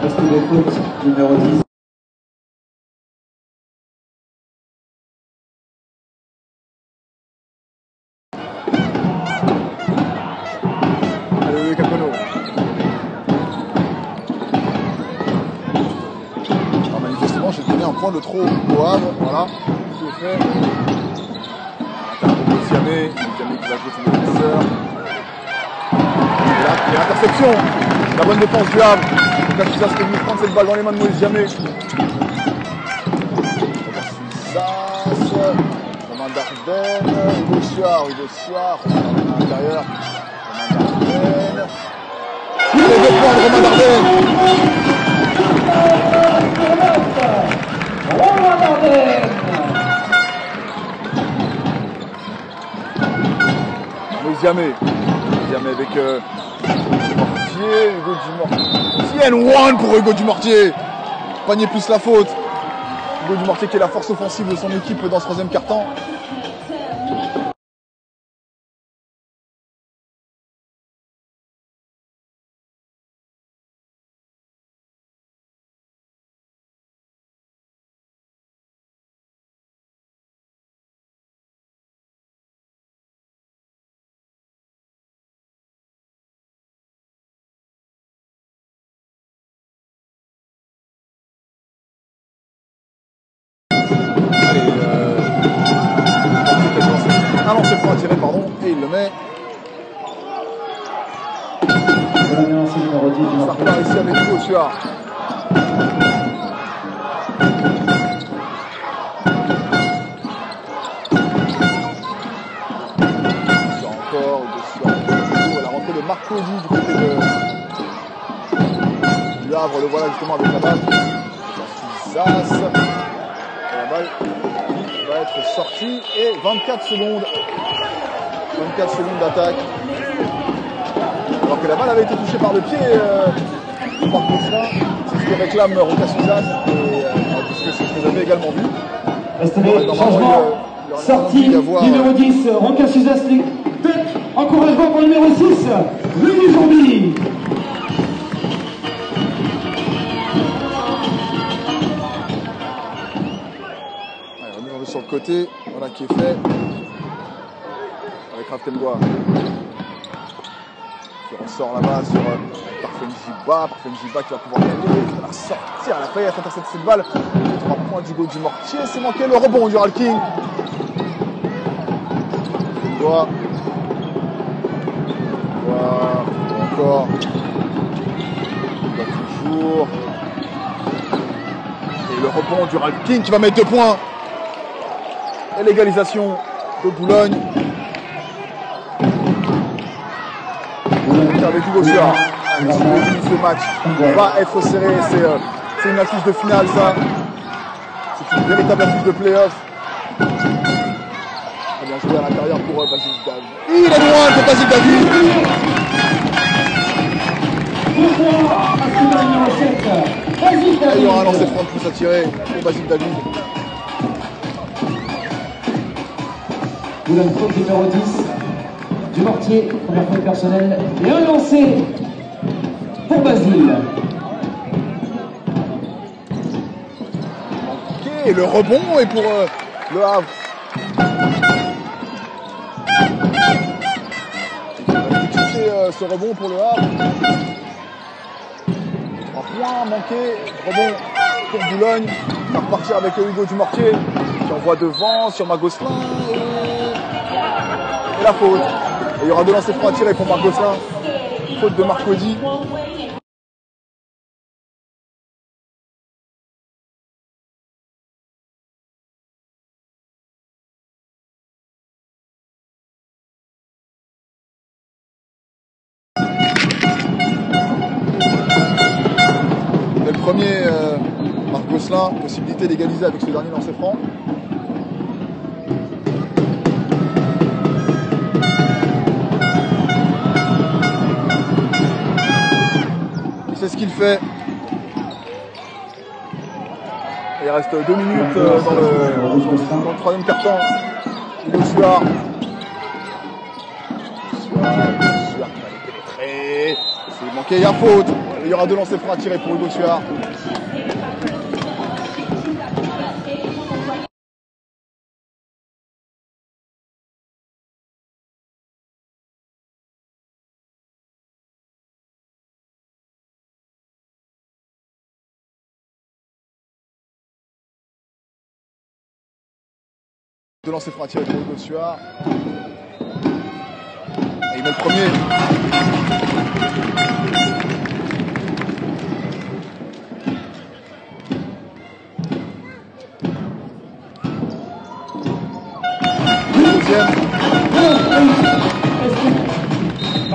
STB faute numéro 10. Loïc Akono. Manifestement, j'ai donné un point de trop au Havre. Voilà, tout est fait. Diamé qui va jouer son défenseur. Et là, Et interception. La bonne défense du Havre. Kachizas qui est venu prendre cette balle dans les mains de Moïse Jamais. Romain Dardenne, Hugo Suard, Romain à l'intérieur. Romain Dardenne. Les 2 points de Romain Dardenne. Romain Dardenne. Moïse Jamais avec Dumortier, Hugo Dumortier. N1 pour Hugo Dumortier. Panier plus la faute. Hugo Dumortier qui est la force offensive de son équipe dans ce 3e quart-temps. Un lancer franc à tirer, pardon, et il le met. Ça repart ici avec Hugo Suard. Encore Hugo Suard. La rentrée de Marc Cody du côté du Havre, le voilà justement avec la balle. Zas. La balle va être sortie et 24 secondes. 24 secondes d'attaque. Alors que la balle avait été touchée par le pied par Gosselin. C'est ce que réclame Rocasuzas puisque c'est ce que vous avez également vu. Changement. Sortie numéro 10, Rocasuzas. Encouragement pour le numéro 6, Louis Zombie. Sur le côté, voilà qui est fait avec Raftemgoa qui ressort là-bas sur Parfait Njiba qui va pouvoir gagner, qui va la sortir, elle a failli intercepter cette balle. 3 points d'Hugo Dumortier, c'est manqué le rebond du Ralking. Raftemgoa, encore, toujours, et le rebond du Ralking qui va mettre 2 points. Et l'égalisation de Boulogne. Avec Hugo Suard. Ce match va être serré. C'est une affiche de finale, ça. C'est une véritable affiche de play-off. Très bien joué à l'intérieur pour Basile David. Il est loin pour Basile David. Et il y aura un lancer franc de plus à tirer pour Basile David. Boulogne faute numéro 10, Dumortier, première faute personnelle, et un lancé pour Basile. Et le rebond est pour le Havre. Il va toucher ce rebond pour le Havre. 3 points manqués, rebond pour Boulogne. Il va repartir avec Hugo Dumortier qui envoie devant sur Gosselin. Et la faute. Et il y aura 2 lancers francs à tirer pour Marc Gosselin. Faute de Marc Cody. Dès le premier, Marc Gosselin, possibilité d'égaliser avec ce dernier lancer franc. C'est ce qu'il fait. Il reste 2 minutes dans le 3e quart-temps. Hugo Suard. Suard qui va aller pénétrer. C'est manqué, il y a faute. Et il y aura 2 lancers francs à tirer pour Hugo Suard. De lancer franc à tirer pour Hugo Suard. Et il met le premier. Deuxième.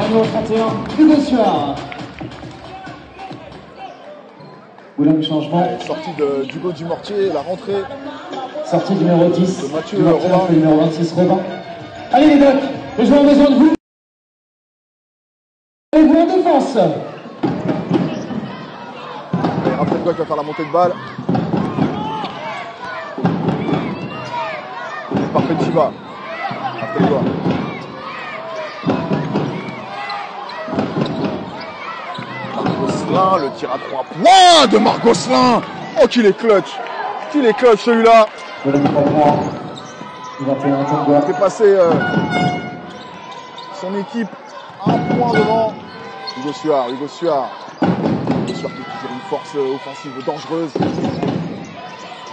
Numéro 31, Hugo Suard. Boulogne changement. Sortie d'Hugo Dumortier, la rentrée. Sortie du numéro 10. De Mathieu Robin. Robin. Numéro 26, Robin. Allez les Docs, les joueurs ont besoin de vous. Allez-vous en défense. Et Raphaël va faire la montée de balle. Et par Penchiba. Raphaël Gosselin, le tir à 3 points de Marc Gosselin. Oh qu'il est clutch. Qu'il est clutch celui-là. Boulogne 3 points. 21 Il a fait passer son équipe un point devant. Hugo Suard qui est toujours une force offensive dangereuse.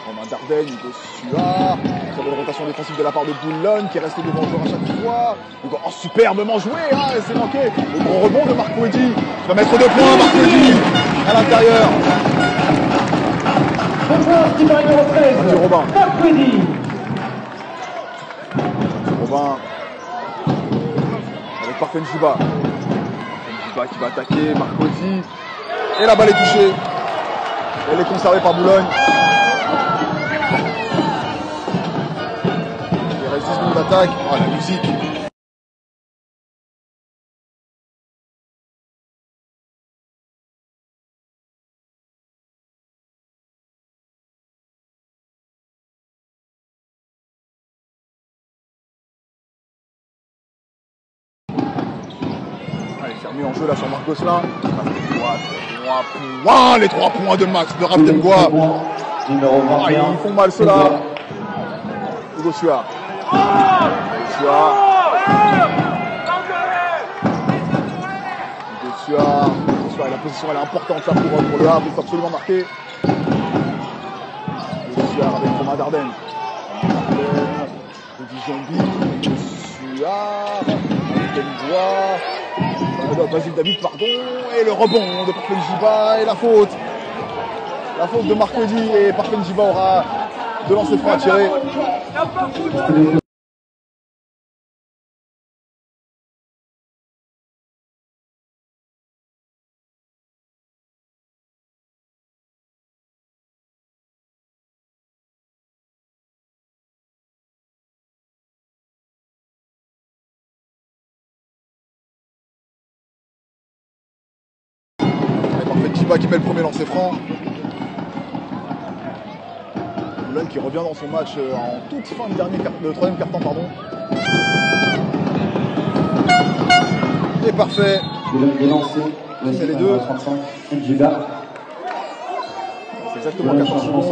Romain Dardenne, Hugo Suard. Très bonne rotation défensive de la part de Boulogne qui reste devant le joueur à chaque fois. Hugo, oh, superbement joué, hein, c'est manqué. Le gros rebond de Marc Weddy. Il va mettre 2 points, Marc Weddy à l'intérieur. Le joueur qui va numéro 13. Mathieu Robin. Marc Weddy. Robin avec Parfen Jiba. Jiba qui va attaquer, Marcosi. Et la balle est touchée. Elle est conservée par Boulogne. Il reste 10 secondes d'attaque. Oh la musique. Mis en jeu là sur Marc Gosselin. Les 3 points de Max, de Raptemgois. Numéro 21. Ils font mal ceux-là. Hugo Suard. Hugo Suard, la position elle est importante là pour le Havre, il faut absolument marquer. Hugo Suard avec Romain Dardenne. Jombi. Hugo Suard. Raptemgois. Basile David, pardon, et le rebond de Parfen Jiba et la faute. La faute de Marc Weddy et Parfen Jiba aura de lancer franc à tirer. Jiba qui met le premier lancer franc. Boulogne qui revient dans son match en toute fin de troisième quart-temps, pardon. Et parfait. Boulogne est lancé. Les deux. 35. Jiba. C'est exactement 14 secondes.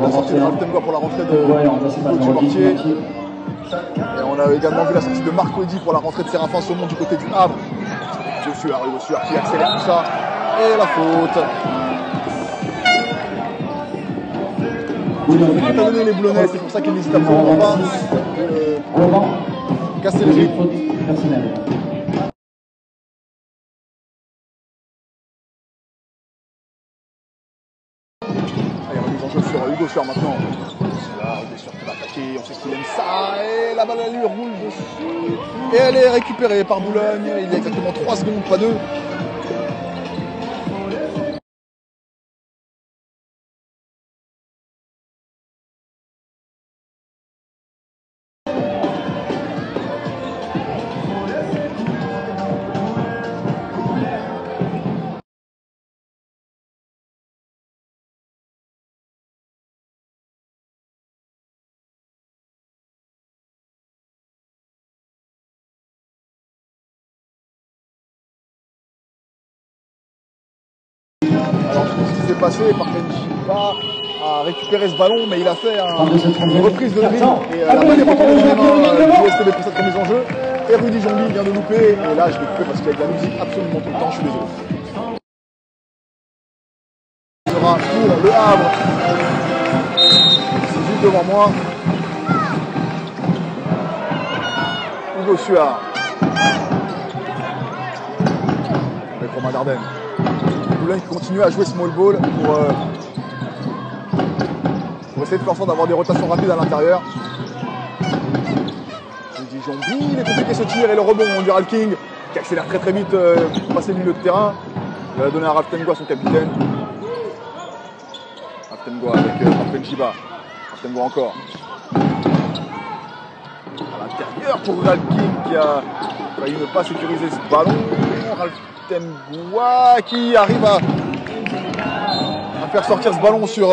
La sortie de Raptemgois pour la rentrée de Dumortier. Et on a également vu la sortie de Marc Weddy pour la rentrée de Séraphin Saumon du côté du Havre. Hugo Suard qui accélère tout ça. Et la faute. Il faut talonner les Boulonnais, c'est pour ça qu'ils n'hésitent absolument pas. Casser les rythmes. Allez, remise en jeu sur Hugo Suard maintenant. Hugo Suard qui va attaquer, on sait qu'il aime ça. Et la balle à lui roule dessus. Et elle est récupérée par Boulogne. Il y a exactement 3 secondes, pas 2. Alors, je sais ce qui s'est passé. Parfen Jiba a récupéré ce ballon, mais il a fait une reprise de dribble. Et la balle est retournée dans les mains du STB pour cette remise en jeu. Et Rudy Jombi vient de louper. Et là, je vais couper parce qu'il y a de la musique absolument tout le temps. Je suis désolé. Ce sera pour le Havre. C'est juste devant moi. Hugo Suard. Romain Dardenne. Boulogne qui continue à jouer small ball pour essayer de faire en sorte d'avoir des rotations rapides à l'intérieur. Jombi, il est compliqué ce tir et le rebond du Ral King qui accélère très vite pour passer le milieu de terrain. Il va donner à Raftengoa, son capitaine. Raftengoa avec Parfenchiba. Raftengoa encore. À l'intérieur pour Ral King qui a failli ne pas sécuriser ce ballon. Raftengoa qui arrive à faire sortir ce ballon sur...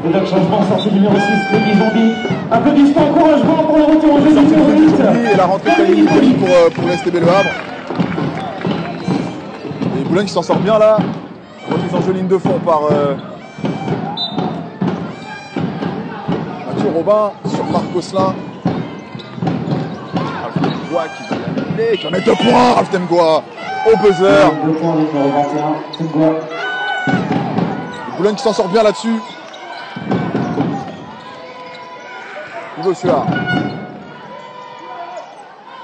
Le changement sortie numéro 6, Denis Zombie. Applaudissements, encouragement pour le retour au jeu du numéro 8. Et la rentrée pour l'STB Le Havre. Et Boulogne qui s'en sort bien là. Remise en jeu ligne de fond par Mathieu Robin sur Marc Gosselin. Raftengoa qui va y aller, qui va mettre 2 points. Raftengoa au buzzer. 2 points, numéro 21, Raftengoa. Boulogne qui s'en sort bien là-dessus. Hugo Suard.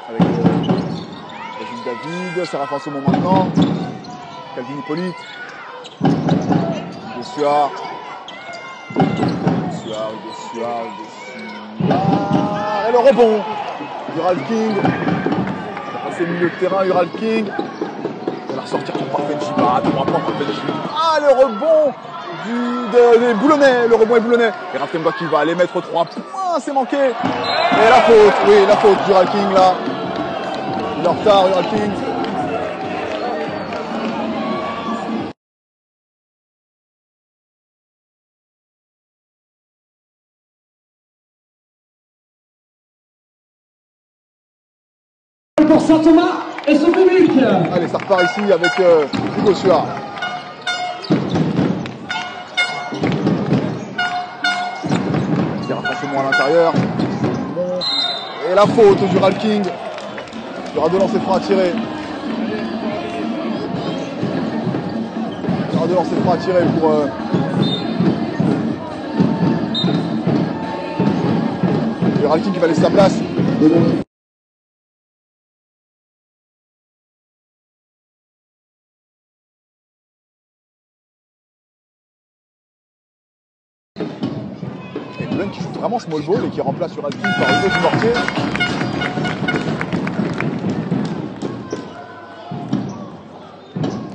Avec David, Séraphin Saumon maintenant. Calvin Hippolyte. Hugo Suard. Et le rebond. Ural King. Il a passé le milieu de terrain, Ural King. Il va ressortir pour Parfenchiba. 3 points Parfenchiba. Ah, le rebond des Boulonnais. Le rebond est Boulonnais. Et Raftengoa qui va aller mettre 3 points. C'est manqué. Et la faute, oui, la faute d'Ural King là. Il est en retard, Ural King. Pour Saint-Thomas et son public. Allez, ça repart ici avec Hugo Suard. À l'intérieur. Bon. Et la faute du Ral King. Il y aura 2 lancers francs à tirer. Il y aura 2 lancers francs à tirer pour le Ral King qui va laisser sa place. Qui joue vraiment small ball et qui remplace Ural King par Hugo Dumortier.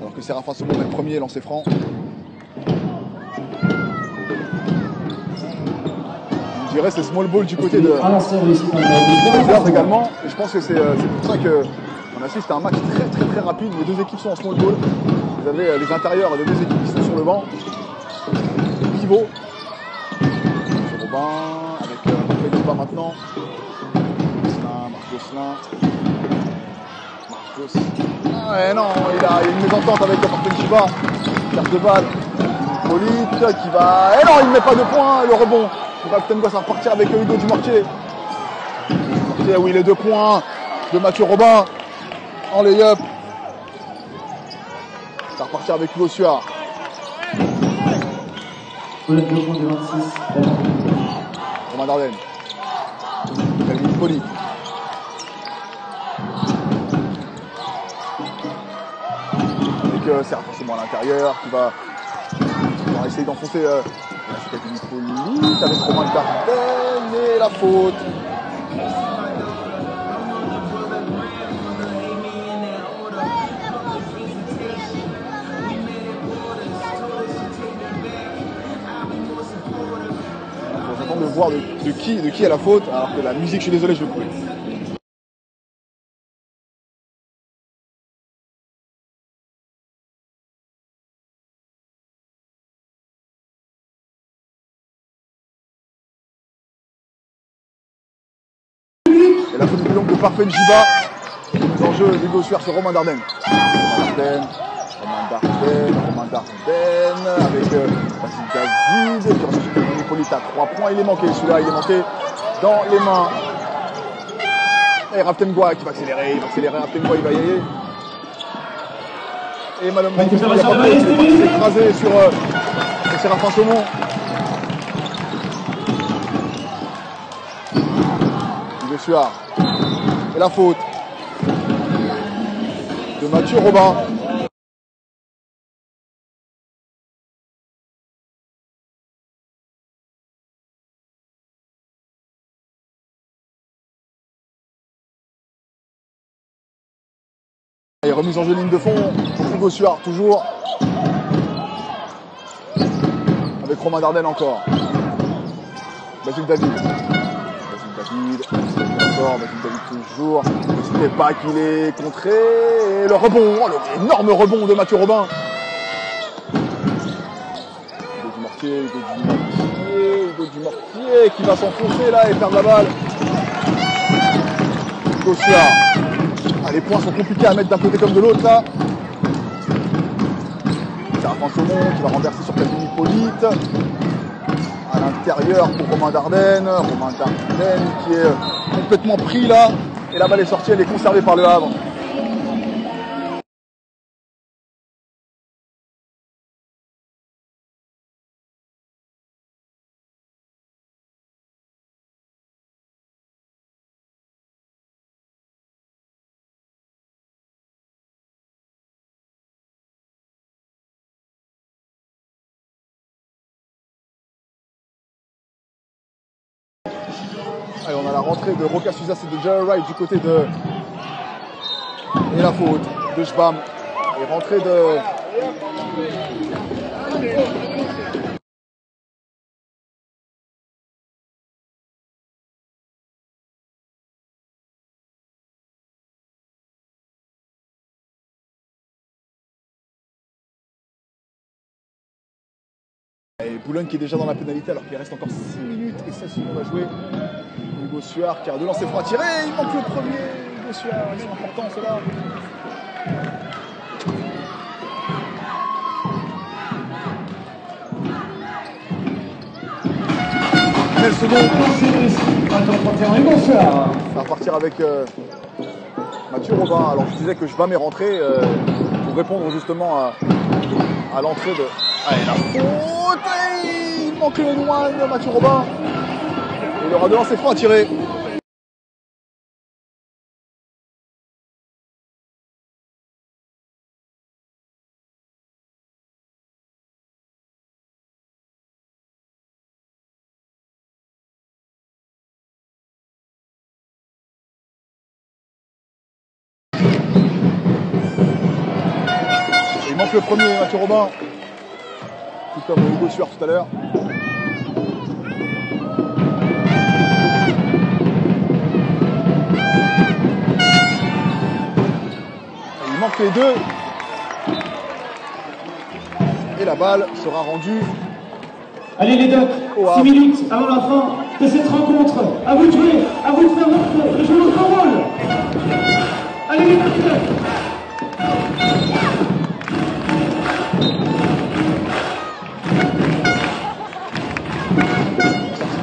Alors que Séraphin Saumon est le premier lancé franc. Je dirais c'est small ball du côté de également. Et je pense que c'est pour ça qu'on assiste à un match très rapide. Les 2 équipes sont en small ball. Vous avez les intérieurs des 2 équipes qui sont sur le banc. Pivot. Avec Parfenchiba maintenant. Marc Gosselin. Ouais, non, il a une mésentente avec Parfenchiba. Carte de balle. Hippolyte qui va. Et non, il ne met pas de points. Le rebond. Raftengoa, ça va repartir avec Hugo Dumortier. Oui, les 2 points de Mathieu Robin en lay-up. Ça va repartir avec Hugo Suard. Le 2 points de 26. Romain Dardenne. Calvin Hippolyte. Avec Séraphin Saumon à l'intérieur qui va essayer d'enfoncer Calvin Hippolyte avec Romain Dardenne et la faute. De voir de qui est la faute, alors que la musique, je suis désolé, je vais couper. Et la faute plus longue de Parfenchiba. Mise en jeu d'Hugo Suard sur Romain Dardenne. Romain Dardenne avec Bastille David qui recherche Calvin Hippolyte à 3 points. Il est manqué, celui-là, il est manqué dans les mains. Et Raftengoa qui va accélérer, Raftengoa il va y aller. Et Malom qui s'est écrasé sur Séraphin Saumon. Hugo Suard. Et la faute. de Mathieu Robin. Et remise en jeu ligne de fond pour Hugo Suard toujours. Avec Romain Dardenne encore. Basile David. Encore, Basile David toujours. C'était pas qu'il est contré. Et le rebond, l'énorme rebond de Mathieu Robin. Hugo Dumortier qui va s'enfoncer là et perdre la balle. Hugo Suard. Ah, les points sont compliqués à mettre d'un côté comme de l'autre là. Séraphin Saumon qui va renverser sur Calvin Hippolyte. À l'intérieur pour Romain Dardenne. Romain Dardenne qui est complètement pris là. Et la balle est sortie, elle est conservée par le Havre. Allez, on a la rentrée de Roca Suzas et de Jerry Wright du côté de... Et la faute de Schbam. Et rentrée de... Et Boulogne qui est déjà dans la pénalité alors qu'il reste encore 6 minutes et 16 secondes à jouer. Hugo Suard qui a deux lancers francs à tirer, il manque le premier. Hugo Suard, ils sont importants ceux-là. Mais le second. Ça va partir avec Mathieu Robin. Alors je disais que Schbam est rentré pour répondre justement à l'entrée de... Allez, la faute, il manque le noix de Mathieu Robin. Il aura deux lancers francs à tirer. Il manque le premier, Mathieu Robin. Tout comme Hugo Suard tout à l'heure. Il manque les deux. Et la balle sera rendue. Allez les Docs, 6 minutes avant la fin de cette rencontre. À vous de jouer, à vous de faire de jouer votre rôle. Allez les Docs.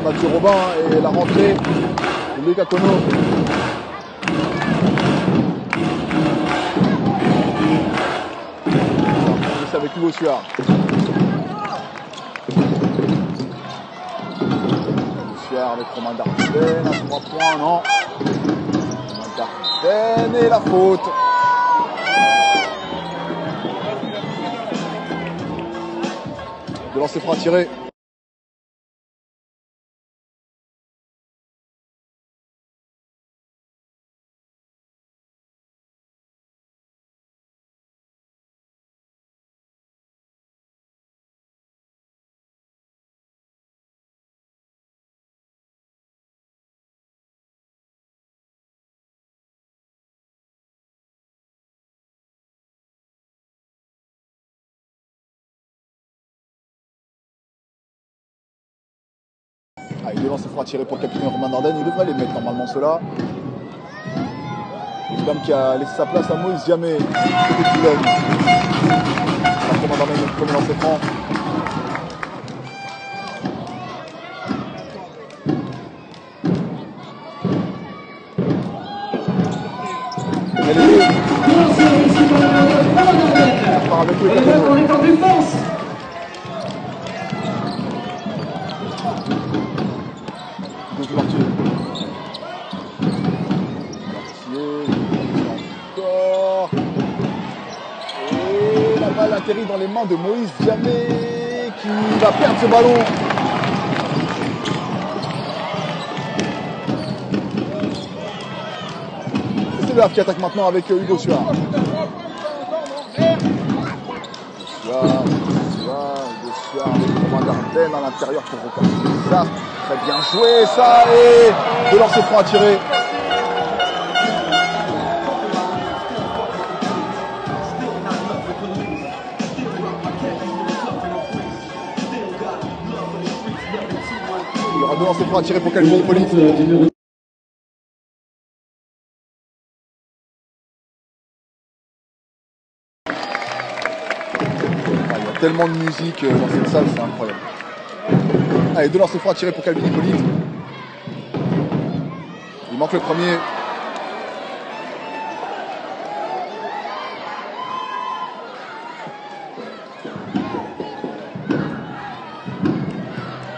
Mathieu Robin et la rentrée de Lucas Cono. C'est avec Hugo Suard. Suard avec Romain Dardenne à 3 points, non. Romain Dardenne et la faute. De lancer franc à tirer. Ah, il devance ses francs à tirer pour le capitaine Romain Dardenne, il devrait les mettre normalement ceux-là. Une dame qui a laissé sa place à Moïse Diamé, côté de Boulogne. Romain Dardenne est le premier lancer franc. On est en défense. Mortier. Encore. atterrit dans les mains de Moïse Diamé qui va perdre ce ballon. C'est le Havre qui attaque maintenant avec Hugo Suard. Hugo Suard avec Romain Dardenne à l'intérieur pour repartir ça. Très bien joué ça et de lancer franc à tirer. Il y aura deux lancers francs à tirer pour Calvin Hippolyte. Il y a tellement de musique dans cette salle, c'est incroyable. Allez, deux lancers francs à tirer pour Calvin Hippolyte. Il manque le premier.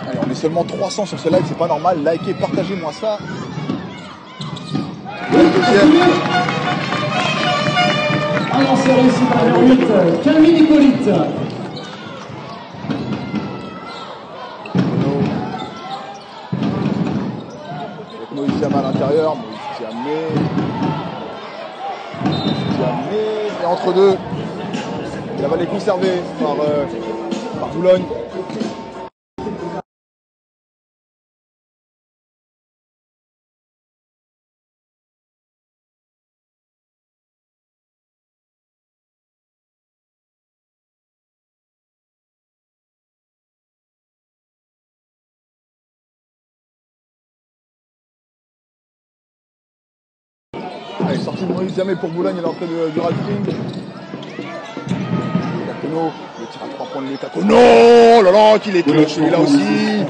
Allez, on est seulement 300 sur ce live, c'est pas normal. Likez, partagez-moi ça. Deuxième. Un lanceur réussi par le 8, Calvin Hippolyte. Avec Moïse Diamé à l'intérieur, Moïse Diamé, et entre deux, il va les conserver par Boulogne. Allez, sortie de Moïse Diamé pour Boulogne et l'entrée du Ralph King. Cacono, le tir à 3 points de Lucas. Non, là là, qu'il est clutch celui-là aussi.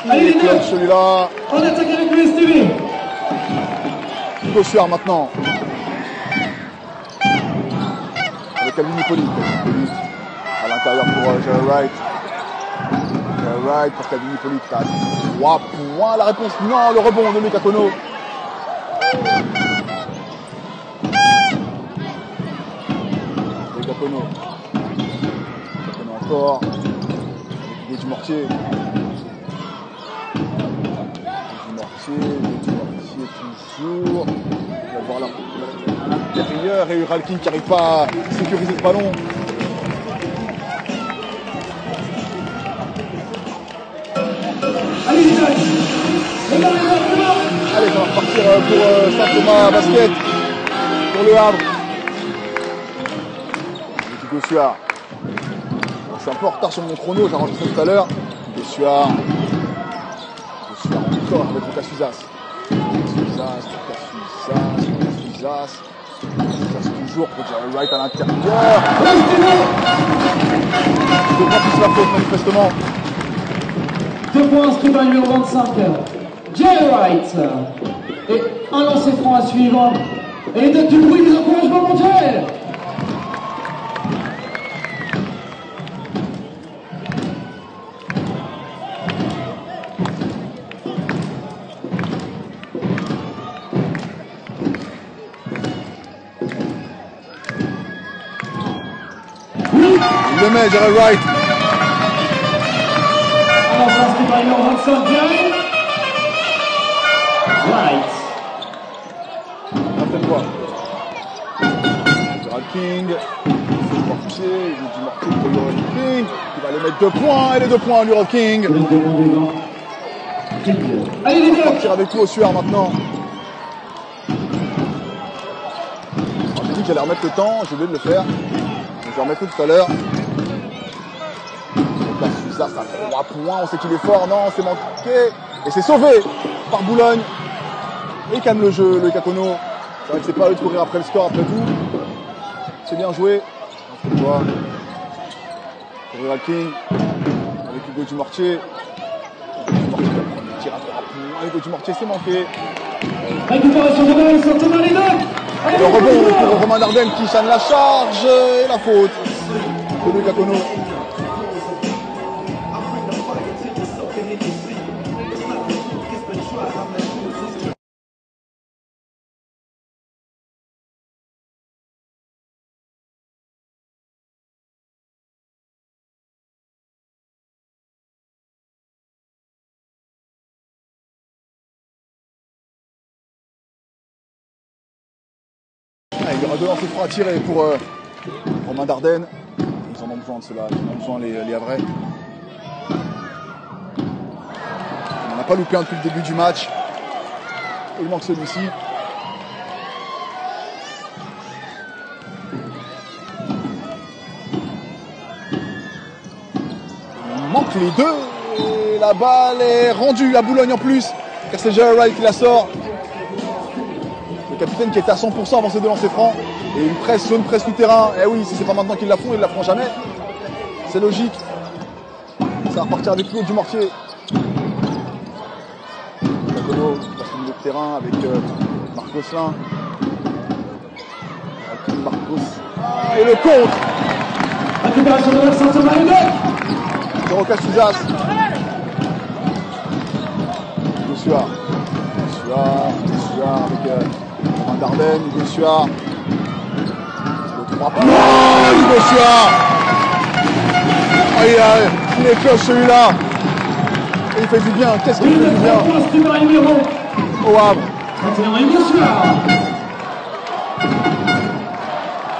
Il est clutch celui-là. On attaque avec le STV. Hugo Suard maintenant. Avec Calvin Hippolyte. À l'intérieur pour Jerry Wright. Jerry Wright pour Calvin Hippolyte. 3 points. La réponse, non, le rebond de Lucas Kono. Kono encore, avec Hugo Dumortier. Toujours. On va voir là à l'intérieur et Uralkin qui n'arrive pas à sécuriser ce ballon. Allez, ça va repartir pour Saint-Thomas Basket, pour le Havre. Hugo Suard. Je suis un peu en retard sur mon chrono, j'ai arrangé ça tout à l'heure. Hugo Suard encore avec Lucas Fizas. Fizas toujours pour Jerry Wright à l'intérieur. Il devra plus la faute manifestement. 2 points inscrits par le numéro 25, Jerry Wright. Et un lancer franc à suivre. Et les Ducks du bruit des encouragements mondiaux. Il le met, Jerry Wright. Alors, ça inscrit par le numéro 25, Jerry Wright. Après quoi Gerald King, Dumortier, il joue Dumortier pour Lurel King, qui va aller mettre 2 points, et les 2 points, Lurel King. Allez les On va gars. partir avec tout au Suard maintenant. J'ai dit que j'allais remettre le temps, j'ai oublié de le faire. Je vais remettre tout à l'heure. Ça, ça 3 points, on sait qu'il est fort, non, c'est manqué. Et c'est sauvé par Boulogne. Et il calme le jeu, le Cacono. C'est vrai que c'est pas eux de courir après le score, après tout. C'est bien joué. On se voit. Pour King, avec Hugo Dumortier. Tire à 3 points. Hugo Dumortier, c'est manqué. Récupération de balle, Saint-Thomas les Ducks. Le rebond pour Romain Dardenne qui chaîne la charge et la faute de Lucas Kono. Ah, il y aura 2 lancers francs à tirer pour Romain Dardenne. Ils en ont besoin de cela, ils en ont besoin les Havrais. On n'a pas loupé un depuis le début du match. Il manque celui-ci. Il manque les deux. Et la balle est rendue à Boulogne en plus. Car c'est Jerry Wright qui la sort. Le capitaine qui est à 100% avant ces 2 lancers francs. Et une presse, zone presse tout terrain. Eh oui, si c'est pas maintenant qu'ils la font, ils la feront jamais. C'est logique. Ça va repartir avec Claude Dumortier. Diacono passe au milieu de terrain avec Marc Gosselin. Marcos. Et le contre. Récupération de l'accent sur Marie-Doc. Rocas Souzas. Gossuard avec Romain Dardenne, Gossuard. Le 3 points. Oh, Gossuard. Il est cloche celui-là. Et il fait du bien. Qu'est-ce qu'il fait du bien au Havre.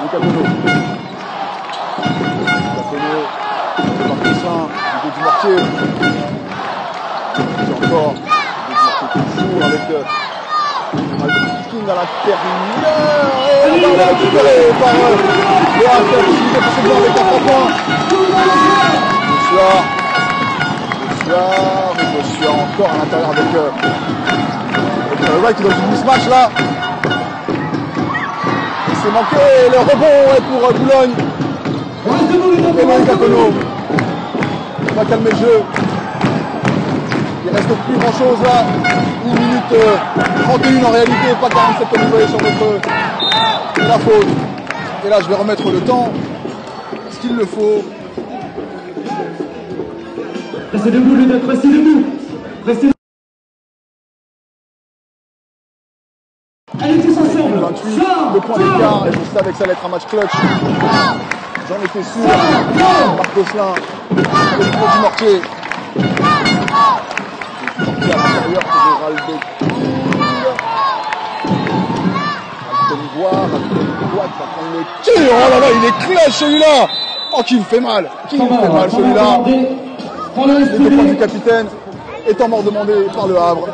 Le Capono. Du Mortier. C'est encore toujours avec King à l'intérieur. Et la balle est récupérée par le Havre qui est passé bien avec un 3 points. Gossuard encore à l'intérieur avec Wright qui est dans une mismatch là. Et c'est manqué. Le rebond est pour Boulogne. Et Loïc Capono. On va calmer le jeu. Il reste plus grand chose là. 1 minute 31 en réalité, pas 47 comme vous voyez sur notre la faute. Et là je vais remettre le temps. Ce qu'il le faut. Restez debout les deux, restez debout. Restez debout. Allez tous ensemble. 28, 2 points d'écart et je savais que ça allait être un match clutch. J'en étais sûr. Marc Gosselin, avec le du Mortier. À l'intérieur pour Gérald Alton-Bois qui va prendre le tir. Oh là là, il est clutch celui-là. Oh, qui me fait mal. Qui me fait mal celui-là. Les 2 points du capitaine. Étant mort demandé par le Havre.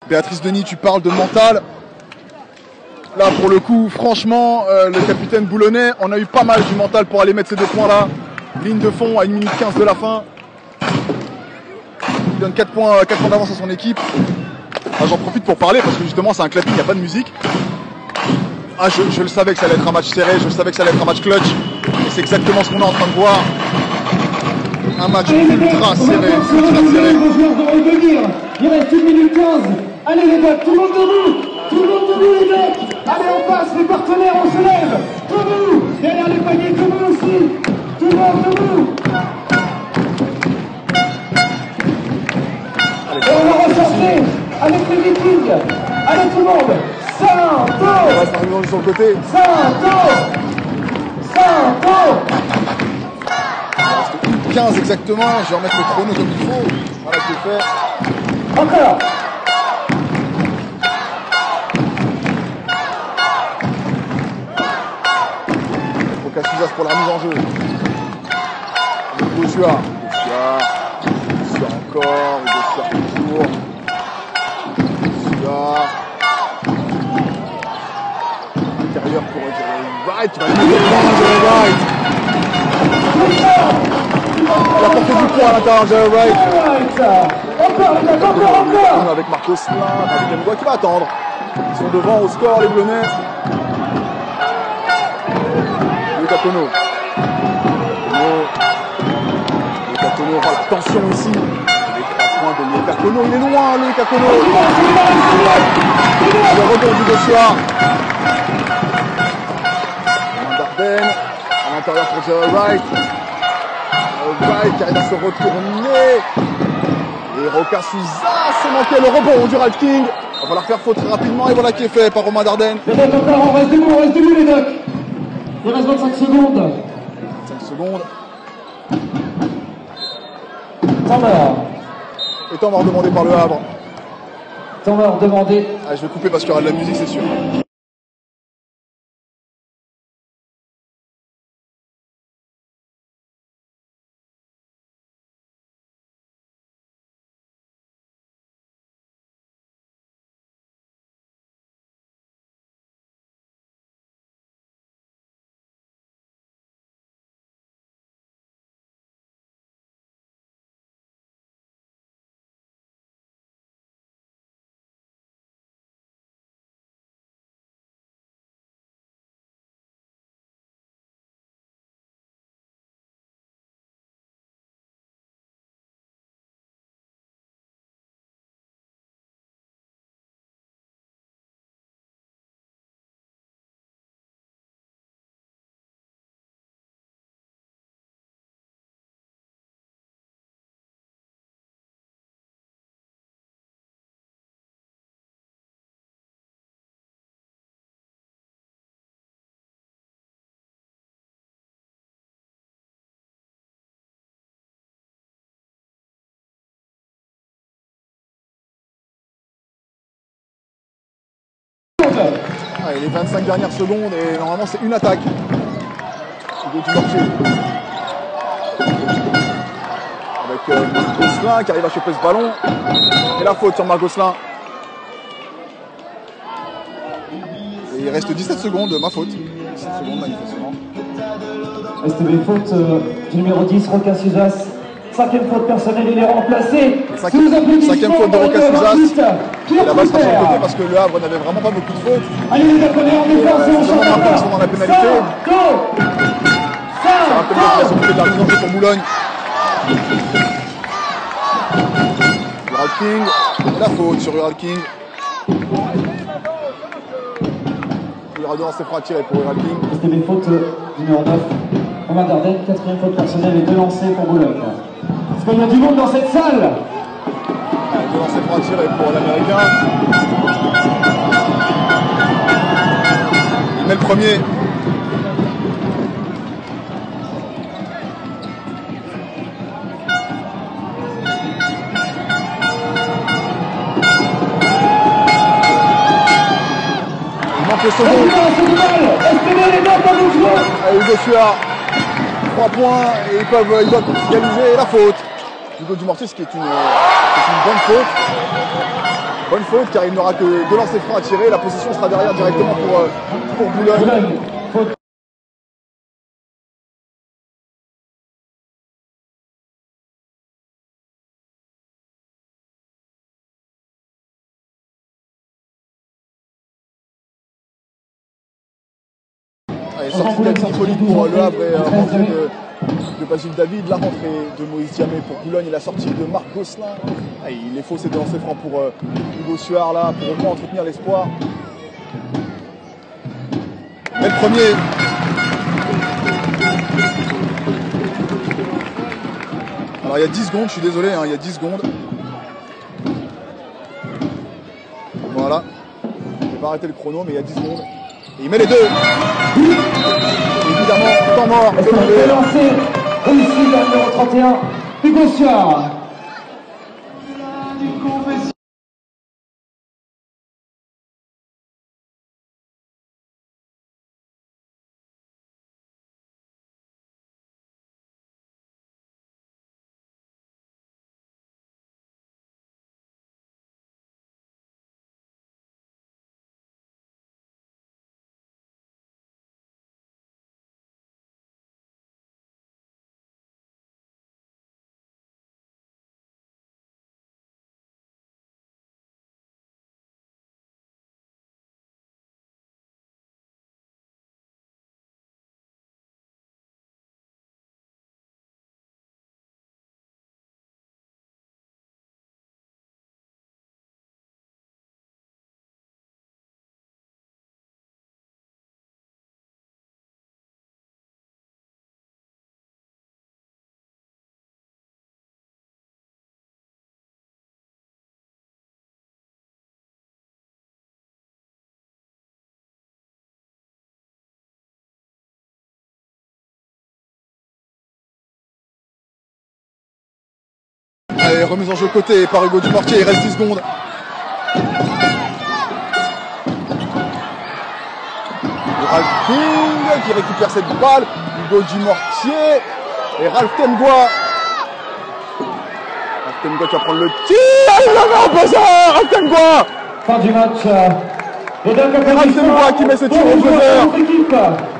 Béatrice Denis, tu parles de mental. Là, pour le coup, franchement, le capitaine boulonnais, on a eu pas mal du mental pour aller mettre ces 2 points-là. Ligne de fond à 1 minute 15 de la fin. Il donne 4 points d'avance à son équipe. Ah, j'en profite pour parler parce que justement, c'est un clapping, il n'y a pas de musique. Ah, je le savais que ça allait être un match serré, je le savais que ça allait être un match clutch. Et c'est exactement ce qu'on est en train de voir. Un match ultra serré, ultra serré. Il reste 1 minute 15. Allez les gars, tout le monde debout. Tout le monde debout les mecs. Allez on passe, les partenaires on se lève. Debout. Derrière les paniers, debout aussi. Tout le monde debout. Et on va ressortir avec les Vikings. Allez tout le monde. Santo. On reste arrivé sur le côté. Santo. 15 exactement, je vais remettre le chrono comme il faut. Voilà, c'est fait. Encore. Rocas Souzas pour la mise en jeu. Gossuard encore, Gossuard toujours. Gossuard. Intérieur pour Wright, il va mettre le point, Wright. Il a porté du poids à l'intérieur de Jerry Wright. Encore. Avec Marc Gosselin, avec Alton-Bois qui va attendre. Ils sont devant au score, les Blonnais. Le Capono. Le Capono, voilà, attention ici. Les 3 points de Le Capono, il est loin, Le Capono. Le rebond du Gossuard. Dardenne, à l'intérieur pour Jerry Wright. White qui arrive à se retourner. Et Roca Souza, c'est manqué le rebond du Ralph King. Il va falloir faire faute très rapidement et voilà qui est fait par Romain Dardenne. Les Docs encore, on reste debout les Docs. Il reste 25 secondes. 5 secondes. Temps mort. Et temps mort demandé par le Havre. Temps mort demandé. Ah, je vais couper parce qu'il y aura de la musique, c'est sûr. Allez, les 25 dernières secondes et normalement c'est une attaque. Hugo Dumortier. Avec Marc Gosselin qui arrive à choper ce ballon. Et la faute sur Marc Gosselin. Et il reste 17 secondes, ma faute. 17 secondes manifestement. C'était une faute du numéro 10, Roca Souzas. 5e faute personnelle, il est remplacé. 5e faute de Roca Souzas. Et la balle sera sur le côté parce que le Havre n'avait vraiment pas beaucoup de fautes. Allez les gars, on est en défense et on change Ils sont dans la pénalité. Ça rappelle bien qu'il a s'occupé de la mise en jeu pour Boulogne. Ural King. Et la faute sur Ural King. Il y aura deux lancers francs à tirer pour Ural King. C'était une faute numéro 9. Romain Dardenne, 4e faute personnelle et 2 lancers pour Boulogne. Est-ce qu'il y a du monde dans cette salle? Deux lancers francs à tirer pour l'Américain. Il met le premier. Il manque le second. Hugo Suard, 3 points et ils doivent égaliser la faute. Hugo Dumortier, ce qui est une bonne faute. Bonne faute car il n'aura que 2 lancers francs à tirer. La possession sera derrière directement pour Boulogne. Allez, sortie d'Hippolyte pour le Havre et rentrée de Basile David, la rentrée de Moïse Diamé pour Boulogne et la sortie de Marc Gosselin. Allez, il est faux ces 2 lancers francs pour Hugo Suard là, pour au moins entretenir l'espoir. Mais le premier. Alors il y a 10 secondes, je suis désolé, hein, il y a 10 secondes. Voilà. Je vais pas arrêter le chrono, mais il y a 10 secondes. Et il met les 2. Évidemment, temps mort. Lancé, réussi le numéro 31, Hugo Suard. Allez, remise en jeu côté par Hugo Dumortier, il reste 10 secondes. Ralph King qui récupère cette balle. Hugo Dumortier et Ralph Temgois. Ralph Temgois qui va prendre le tir. Il avait un buzzer, Ralph Temgois. Fin du match. Ralph Temgois qui met ce tir au buzzer.